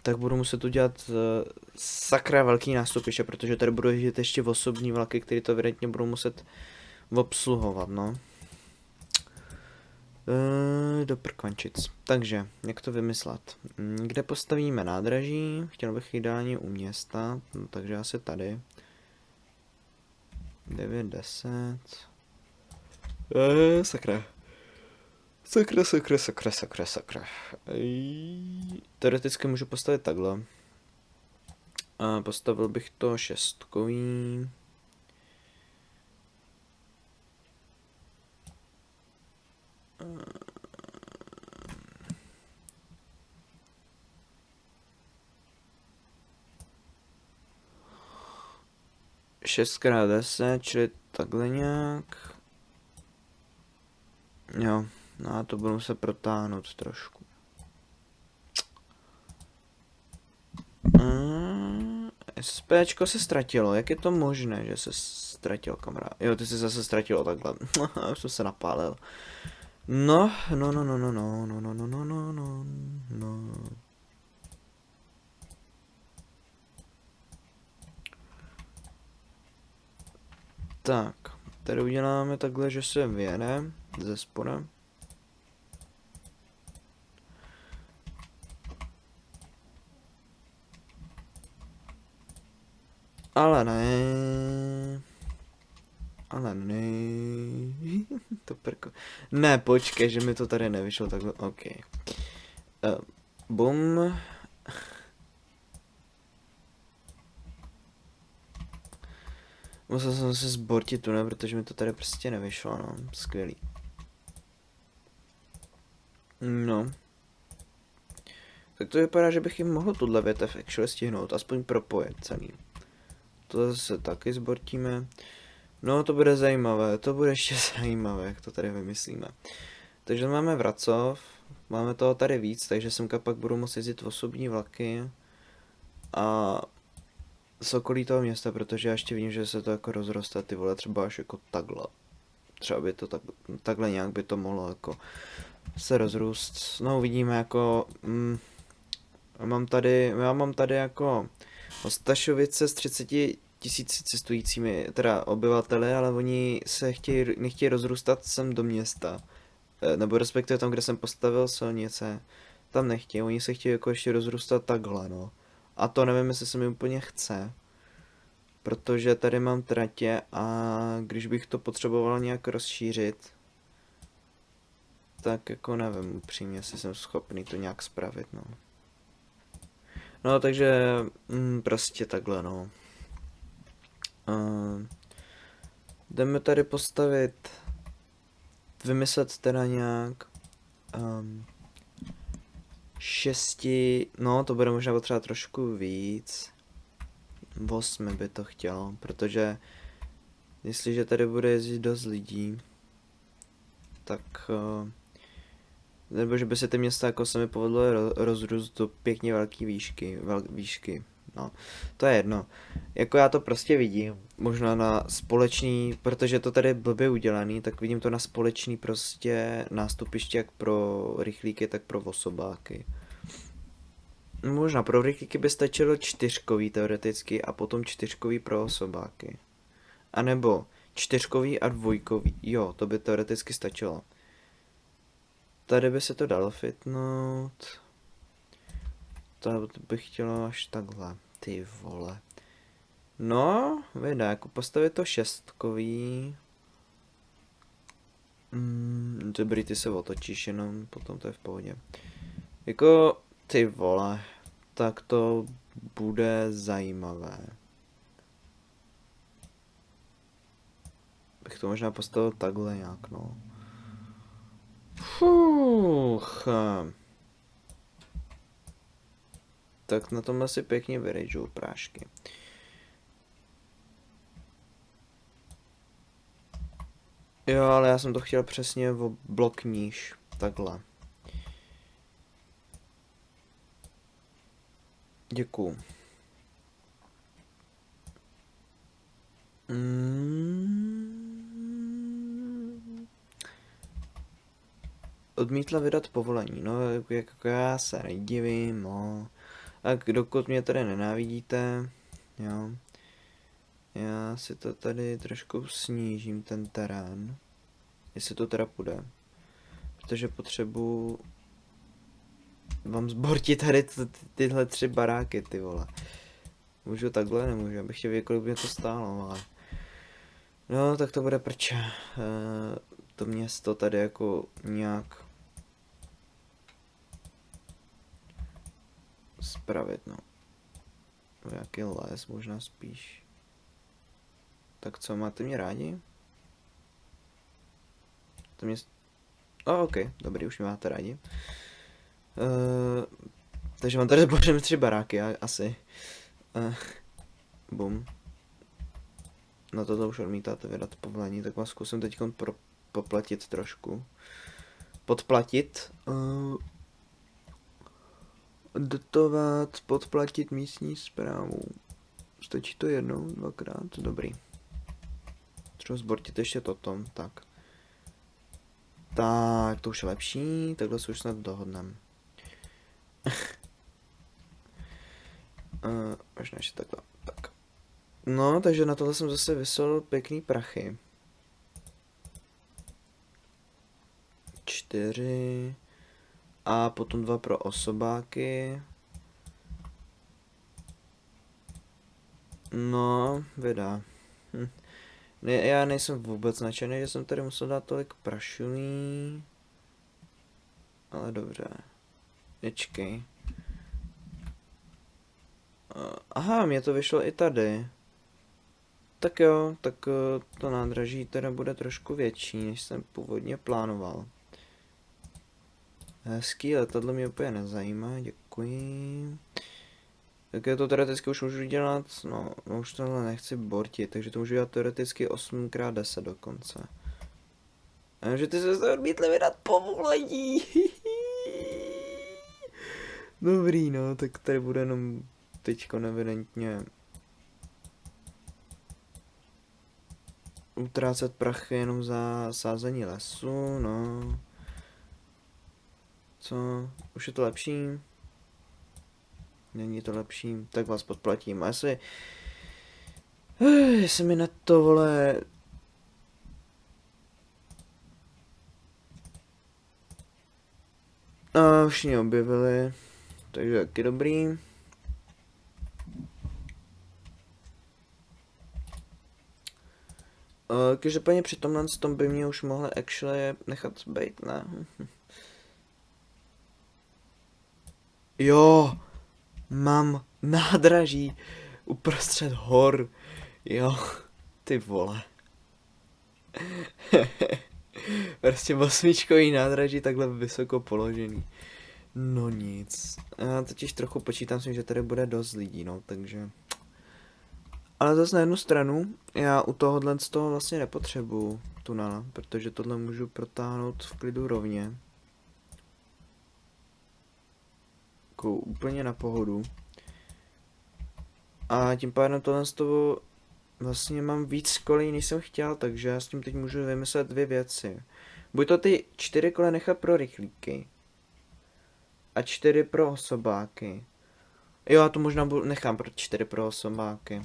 Tak budu muset udělat sakra velký nástupiště, protože tady budu jezdit ještě v osobní vlaky, které to evidentně budou muset obsluhovat, no. Do prkvančic. Takže, jak to vymyslet? Kde postavíme nádraží? Chtěl bych ideálně u města, no, takže asi tady. 9, 10. Sakra. Sakra. Teoreticky můžu postavit takhle. A postavil bych to šestkový. Šestkrát 10, čili takhle nějak. Jo, no a to budu muset protáhnout trošku. SPčko se ztratilo, jak je to možné, že se ztratil kamarád? Jo, ty jsi zase ztratilo takhle, už jsem se napálil. No. Tak, tady uděláme takhle, že se vyjede ze spoda. Ale ne. To prko. Ne, počkej, že mi to tady nevyšlo takhle. OK. Bum. Musel jsem se zbortit tu, ne, protože mi to tady prostě nevyšlo, no. Skvělý. No. Tak to vypadá, že bych jim mohl tuhle větev actually stihnout, aspoň propojit celý. To zase taky zbortíme. No, to bude zajímavé, to bude ještě zajímavé, jak to tady vymyslíme. Takže máme Vracov, máme toho tady víc, takže semka pak budu moct jezdit osobní vlaky. A z okolí toho města, protože já ještě vidím, že se to jako rozroste, ty vole, třeba až jako takhle. Třeba by to takhle nějak by to mohlo jako se rozrůst. No, uvidíme jako... Já mám tady jako Ostašovice s 30 000 cestujícími, teda obyvateli, ale oni se nechtějí rozrůstat sem do města. Nebo respektive tam, kde jsem postavil silnice, tam nechtějí, oni se chtějí jako ještě rozrůstat takhle, no. A to nevím, jestli se mi úplně chce. Protože tady mám tratě a když bych to potřeboval nějak rozšířit, tak jako nevím upřímně, jestli jsem schopný to nějak spravit, no. No, takže prostě takhle, no. Jdeme tady postavit, vymyslet teda nějak 6, no to bude možná potřeba trošku víc. 8 by to chtělo, protože jestliže tady bude jezdit dost lidí, tak nebo že by se ty města jako se mi povedlo rozrůst do pěkně velké výšky, no, to je jedno, jako já to prostě vidím, možná na společný, protože to tady je blbě udělaný, tak vidím to na společný prostě nástupiště jak pro rychlíky, tak pro osobáky. Možná pro rychlíky by stačilo 4 teoreticky a potom 4 pro osobáky. A nebo 4 a 2, jo, to by teoreticky stačilo. Tady by se to dalo fitnout. To bych chtěla až takhle, ty vole. No, vyjde, jako postavit to 6. Dobrý, ty se otočíš jenom, potom to je v pohodě. Jako, ty vole, tak to bude zajímavé. Bych to možná postavil takhle nějak, no. Fuh. Tak na tom asi pěkně vyrejžou prášky. Jo, ale já jsem to chtěl přesně o blok níž. Takhle. Děkuju. Odmítla vydat povolení, no jako já se nedivím, no. Tak dokud mě tady nenávidíte, jo. Já si to tady trošku snížím, ten terén. Jestli to teda půjde. Protože potřebuji vám zbortit tady tyhle 3 baráky, ty vole. Můžu takhle, nemůžu, abych chtěl vědět, kolik by mě to stálo, ale... No, tak to bude prče. To město tady jako nějak... spravit, no. Nějaký les možná spíš. Tak co, máte mě rádi? To mě... OK, dobrý, už mě máte rádi. Takže mám tady zbořím 3 baráky, asi. Bum. Na toto už odmítáte vydat povolení, tak vás zkusím teď poplatit trošku. Podplatit. Dotovat, podplatit místní správu. Stačí to jednou, 2krát, dobrý. Třeba zbortit ještě toto, tak. Tak, to už je lepší, takhle se už snad dohodneme. Možná ještě takhle, tak. No, takže na tohle jsem zase vysolil pěkný prachy. 4. A potom 2 pro osobáky. No, vydá. Já nejsem vůbec nadšený, že jsem tady musel dát tolik prašulí. Ale dobře. Ječkej. Aha, mě to vyšlo i tady. Tak jo, tak to nádraží teda bude trošku větší, než jsem původně plánoval. Hezký, letadlo mě úplně nezajímá, děkuji. Tak je to teoreticky už můžu dělat, no už tohle nechci bortit, takže to můžu dělat teoreticky 8x10 dokonce. A že ty se odmítli vydat povolení. Dobrý, no, tak tady bude jenom teďko evidentně utrácet prachy jenom za sázení lesu, no. Co? Už je to lepší? Není to lepší, tak vás podplatím. A jestli mi na to, vole... A všichni objevili, takže taky dobrý. Každopádně při tomhle tom by mě už mohli actually nechat být, ne? Jo, mám nádraží uprostřed hor, jo, ty vole. Prostě 8 nádraží takhle vysoko položený. No nic. Já totiž trochu počítám si, že tady bude dost lidí, no, takže... Ale zase na jednu stranu, já u tohohle z toho vlastně nepotřebuju tunela, protože tohle můžu protáhnout v klidu rovně. Jako úplně na pohodu. A tím pádem tohle z toho vlastně mám víc kolí, než jsem chtěl, takže já s tím teď můžu vymyslet 2 věci. Buď to ty 4 kola nechat pro rychlíky. A 4 pro osobáky. Jo, já to možná nechám pro 4 pro osobáky.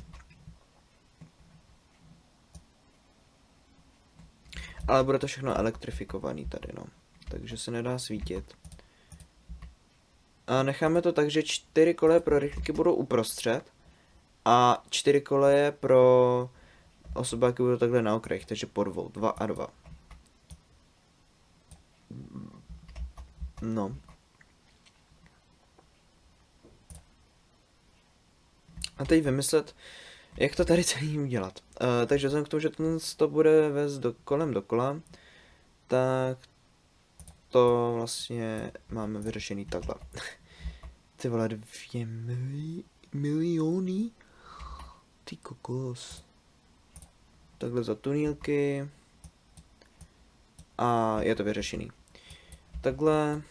Ale bude to všechno elektrifikovaný tady, no. Takže se nedá svítit. A necháme to tak, že 4 koleje pro rychlíky budou uprostřed. A 4 koleje pro osobáky budou takhle na okrajích, takže po 2, 2 a 2. No. A teď vymyslet, jak to tady celý udělat. Takže vzhledem k tomu, že to bude vést kolem dokola, tak to vlastně máme vyřešený takhle. Ty vole, 2 miliony? Ty kokos. Takhle za tunílky. A je to vyřešený. Takhle.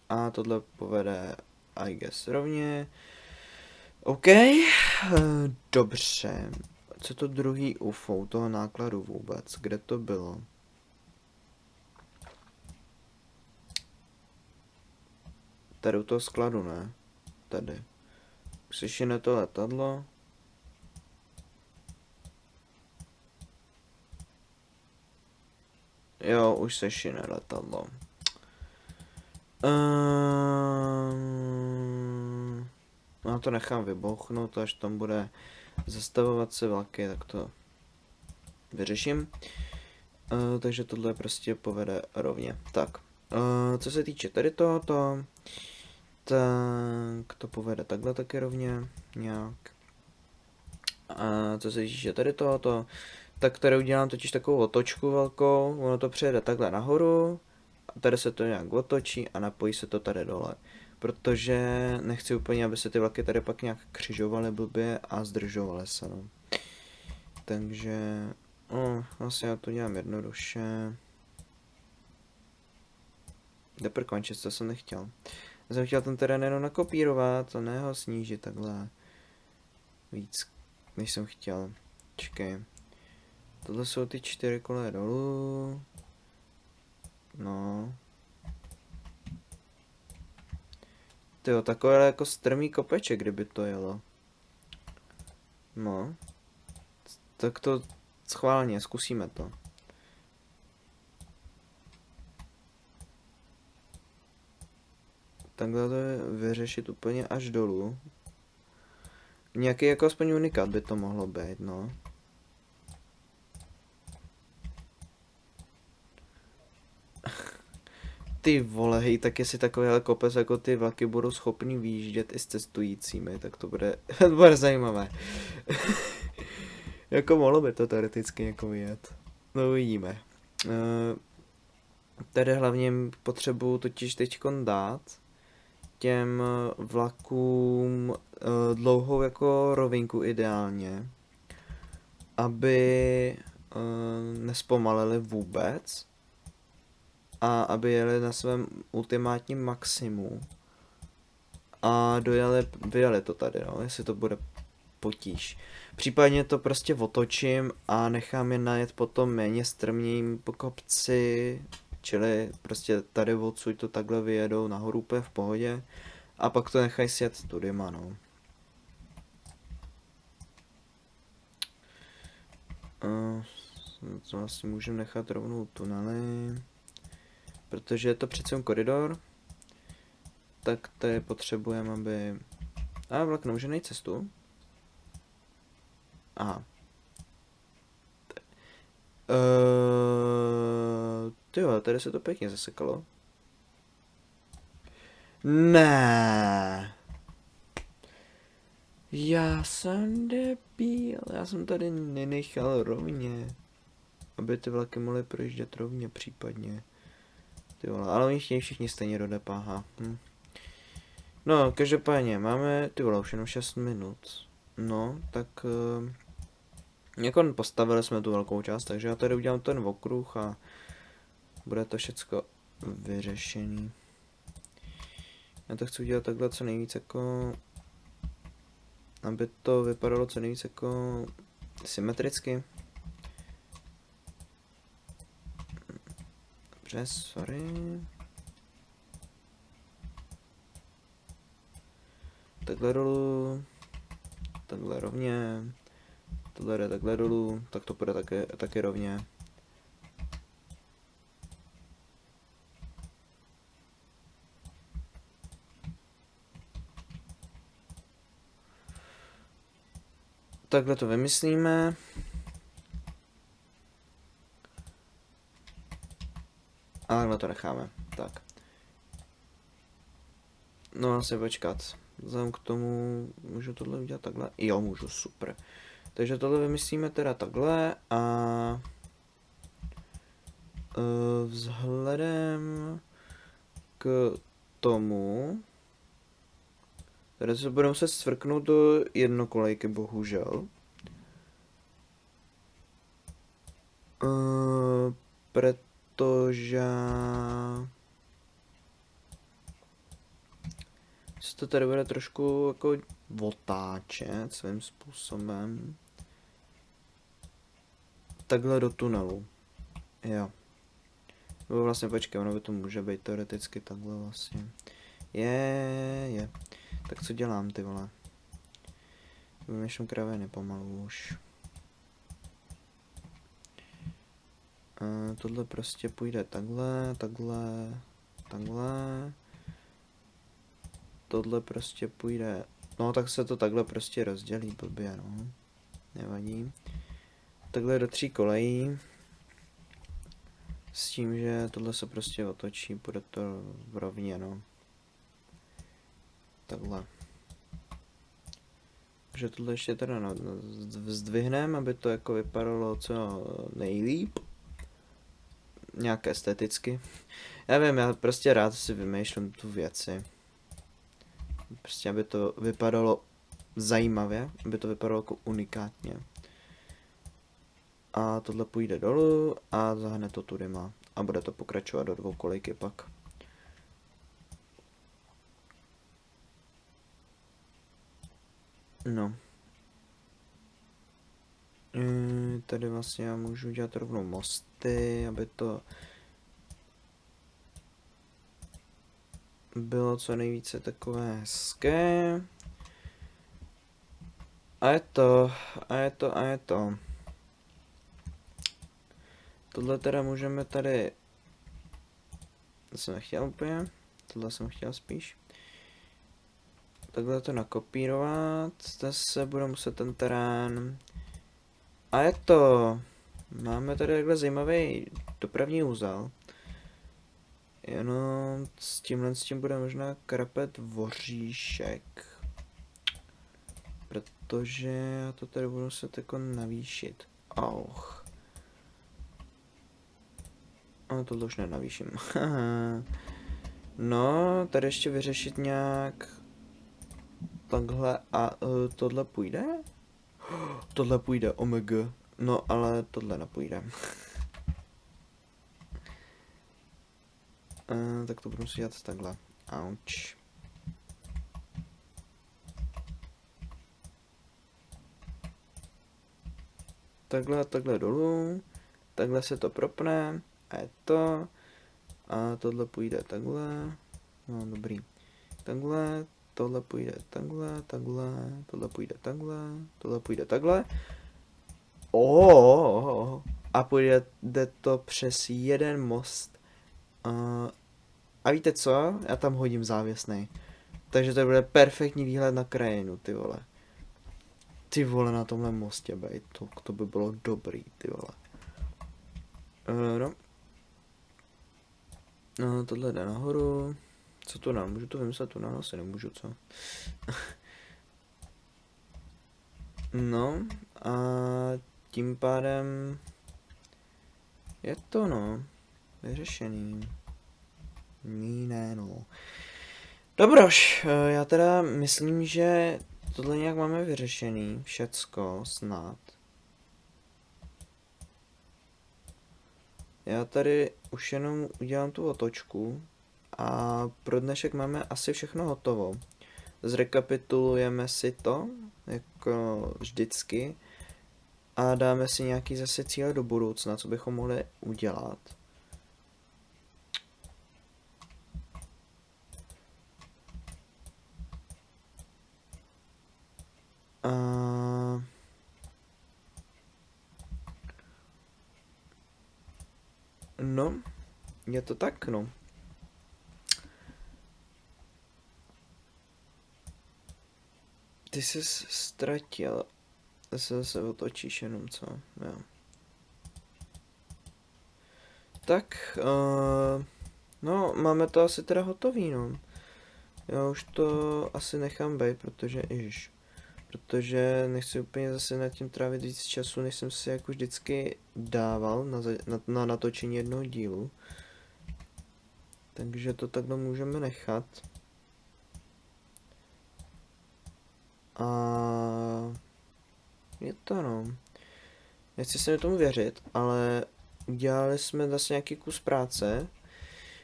A tohle povede, I guess, rovně. OK. Dobře. Co to druhý UFO toho nákladu vůbec? Kde to bylo? Tady u toho skladu, ne? Tady. Slyšíme to letadlo? Jo, už se šine letadlo. No to nechám vybouchnout, až tam bude zastavovat se vlaky, tak to vyřeším. Takže tohle prostě povede rovně. Tak, co se týče tady tohoto, tak to povede takhle taky rovně, nějak. A co se týče tady tohoto, tak tady udělám totiž takovou otočku velkou, ono to přejede takhle nahoru, a tady se to nějak otočí a napojí se to tady dole. Protože nechci úplně, aby se ty vlaky tady pak nějak křižovaly blbě a zdržovaly se, no. Takže, vlastně já to dělám jednoduše. Deprkončit, to jsem nechtěl. Já jsem chtěl ten terén jenom nakopírovat a ne ho snížit takhle víc, než jsem chtěl. Čekej. Tohle jsou ty 4 koleje dolů. No. Tyjo, takové jako strmý kopeček, kdyby to jelo. No. Tak to schválně, zkusíme to. Takhle to je vyřešit úplně až dolů. Nějaký jako aspoň unikát by to mohlo být, no. Ty vole, hej, tak jestli takovýhle kopec jako ty vlaky budou schopný výjíždět i s cestujícími, tak to bude, to bude zajímavé. Jako mohlo by to teoreticky jako vyjet. No uvidíme. Tady hlavně potřebuju totiž teďkon dát těm vlakům dlouhou jako rovinku ideálně, aby nespomalili vůbec a aby jeli na svém ultimátním maximu a vyjeli to tady, no, jestli to bude potíž. Případně to prostě otočím a nechám je najet potom méně strmním po kopci, čili prostě tady odsud to takhle vyjedou nahoru úplně v pohodě a pak to nechají sjet tudyma, no. To vlastně můžeme nechat rovnou tunely, protože je to přece koridor, tak tady potřebujeme, aby... A vlak nemůže najít cestu. Aha. Tyjo, tady se to pěkně zasekalo. Ne. Já jsem debil, já jsem tady nenechal rovně. Aby ty vlaky mohly projíždět rovně případně. Ty vole, ale oni chtějí všichni stejně do DPH. No, každopádně, máme, ty vole, už jenom 6 minut. No, tak... jako postavili jsme tu velkou část, takže já tady udělám ten okruh a... bude to všecko vyřešený. Já to chci udělat takhle co nejvíc jako... aby to vypadalo co nejvíc jako... symetricky. Dobře, sorry. Takhle dolů. Takhle rovně. Tohle jde takhle dolů, tak to bude taky rovně. Takhle to vymyslíme. A takhle to necháme. Tak. No asi počkat. Vzhledem k tomu, můžu tohle udělat takhle? Jo, můžu, super. Takže tohle vymyslíme teda takhle a vzhledem k tomu, tady se budeme muset svrknout do jednokolejky, bohužel. Protože se to tady bude trošku jako otáčet svým způsobem. Takhle do tunelu. Jo. Nebo vlastně počkej, ono by to může být teoreticky takhle vlastně. Je. Tak co dělám, ty vole? Vymýšlím kraviny pomalu už. Tohle prostě půjde takhle. Tohle prostě půjde, no tak se to takhle prostě rozdělí blbě, no. Nevadí. Takhle do 3 kolejí. S tím, že tohle se prostě otočí, bude to rovně, no. Takhle. Takže tohle ještě teda zdvihneme, aby to jako vypadalo co nejlíp. Nějak esteticky. Já vím, já prostě rád si vymýšlím tu věci. Prostě aby to vypadalo zajímavě, aby to vypadalo jako unikátně. A tohle půjde dolů a zahne to tudy má. A bude to pokračovat do 2 kolejky pak. No. Tady vlastně já můžu dělat rovnou mosty, aby to bylo co nejvíce takové hezké. A je to. Tohle teda můžeme tady... To jsem nechtěl úplně. Tohle jsem chtěl spíš. Takhle to nakopírovat. Zase bude muset ten terén. A je to. Máme tady takhle zajímavý dopravní úzel. Jenom s tím bude možná krapet voříšek. Protože já to tady budu muset jako navýšit. Auch. A tohle už nenavýším. No, tady ještě vyřešit nějak takhle a tohle půjde? Tohle půjde, omega. No, ale tohle nepůjde. Tak to budu si dělat takhle. Auč. Takhle dolů. Takhle se to propne. A je to. A tohle půjde takhle. No, dobrý. Takhle. Tohle půjde takhle. Tohle půjde takhle. Tohle půjde takhle. A půjde to přes jeden most. A víte co? Já tam hodím závěsnej. Takže to bude perfektní výhled na krajinu, ty vole. Ty vole, na tomhle mostě bej, to by bylo dobrý, ty vole. No, tohle jde nahoru. Co to nám? Můžu to vymyslet tu nám? Asi nemůžu, co? No, a tím pádem je to, no, vyřešený. Ne, no. Dobroš, já teda myslím, že tohle nějak máme vyřešený, všecko, snad. Já tady už jenom udělám tu otočku a pro dnešek máme asi všechno hotovo. Zrekapitulujeme si to, jako vždycky, a dáme si nějaký zase cíle do budoucna, co bychom mohli udělat. No, je to tak, no. Ty jsi ztratil. Se otočíš jenom, co? Jo. Tak, no, máme to asi teda hotový, no. Já už to asi nechám být, protože nechci úplně zase nad tím trávit víc času, než jsem si jako vždycky dával na natočení jednoho dílu. Takže to takhle můžeme nechat. A je to no. Nechci se mi tomu věřit, ale udělali jsme zase nějaký kus práce,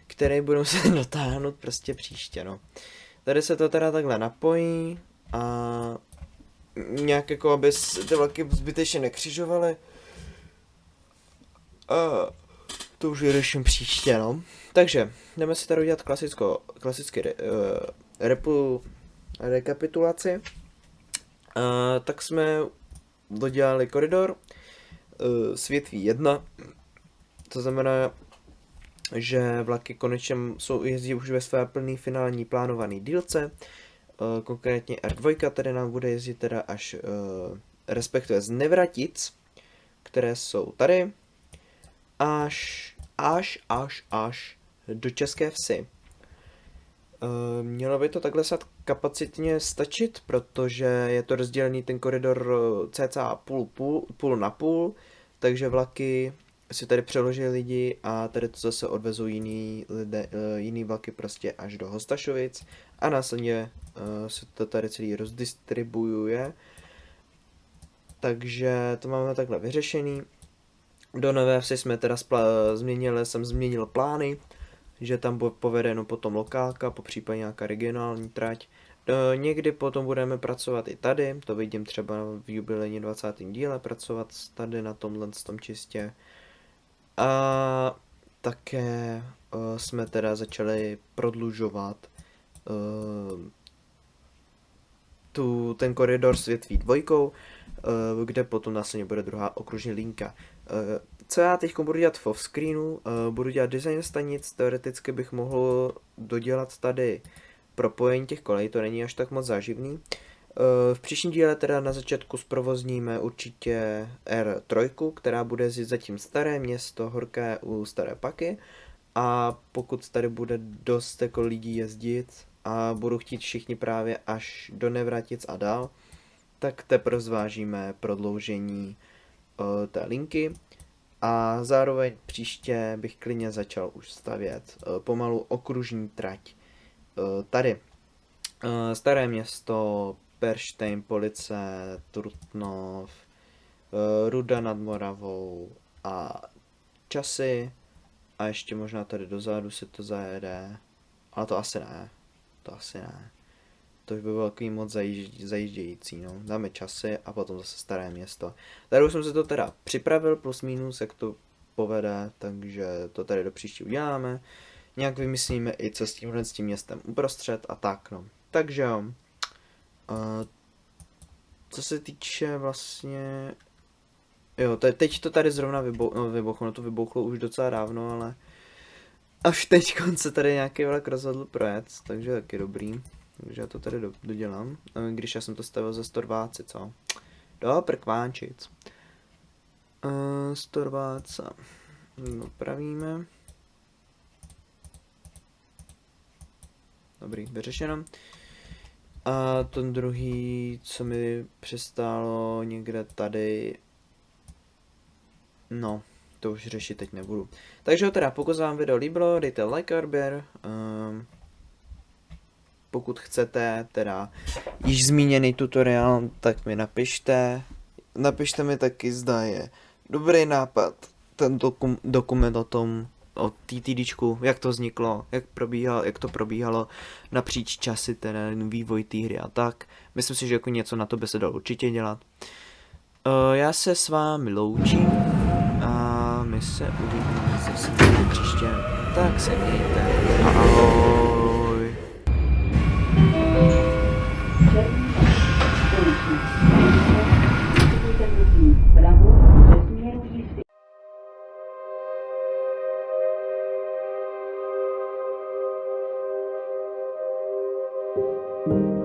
který budeme se dotáhnout prostě příště, no. Tady se to teda takhle napojí a nějak jako, aby ty vlaky zbytečně nekřižovaly. A to už vyřeším příště, no. Takže, jdeme si tady udělat klasicky rekapitulaci. Tak jsme dodělali koridor s větví 1, to znamená, že vlaky konečně jezdí už ve své plný finální plánovaný dílce, konkrétně R2, tady nám bude jezdit teda až, respektive z Nevratic, které jsou tady, až do České Vsi. Mělo by to takhle snad kapacitně stačit, protože je to rozdělený ten koridor cca půl na půl, takže vlaky si tady přeloží lidi a tady to zase odvezou jiný vlaky prostě až do Hostašovic a následně se to tady celý rozdistribuje. Takže to máme takhle vyřešený. Do Nové Vsi jsme teda jsem změnil plány, že tam povede jenom potom lokálka, popřípadě nějaká regionální trať. Někdy potom budeme pracovat i tady, to vidím třeba v jubilejní 20. díle, pracovat tady na tomhle tom čistě. A také jsme teda začali prodlužovat ten koridor s větví 2, kde potom následně bude druhá okružní linka. Co já teď budu dělat v offscreenu, budu dělat design stanic, teoreticky bych mohl dodělat tady propojení těch kolejí, to není až tak moc záživný. V příštím díle teda na začátku zprovozníme určitě R3, která bude jezdit zatím Staré Město, Horké u Staré Paky, a pokud tady bude dost jako lidí jezdit a budou chtít všichni právě až do Nevratic a dál, tak teprve zvážíme prodloužení té linky. A zároveň příště bych klidně začal už stavět pomalu okružní trať. Tady Staré Město, Perštejn, Police, Trutnov, Ruda nad Moravou a Časy. A ještě možná tady dozadu se to zajede. Ale to asi ne. To už by bylo takový moc zajíždějící, no. Dáme Časy a potom zase Staré Město. Tady už jsem se to teda připravil plus minus, jak to povede, takže to tady do příště uděláme. Nějak vymyslíme i co s tím městem uprostřed a tak, no. Takže jo. Co se týče vlastně... Jo, teď to tady zrovna vybuchlo, no to vybuchlo už docela dávno, ale... Až teď se tady nějaký vlak rozhodl projet, takže taky dobrý. Takže já to tady dodělám, když já jsem to stavil za 120, co? Do prkvánčic. 120. Opravíme. Dobrý, vyřešeno. A ten druhý, co mi přistálo někde tady... No, to už řešit teď nebudu. Takže teda, pokud se vám video líbilo, dejte like a odběr. Pokud chcete teda již zmíněný tutoriál, tak mi napište. Napište mi taky, zda je dobrý nápad ten dokument o TTDčku, jak to vzniklo, jak to probíhalo napříč časy, ten vývoj té hry a tak. Myslím si, že jako něco na to by se dalo určitě dělat. Já se s vámi loučím a my se uvidíme zase příště. Tak se mějte. Ahoj. Thank you.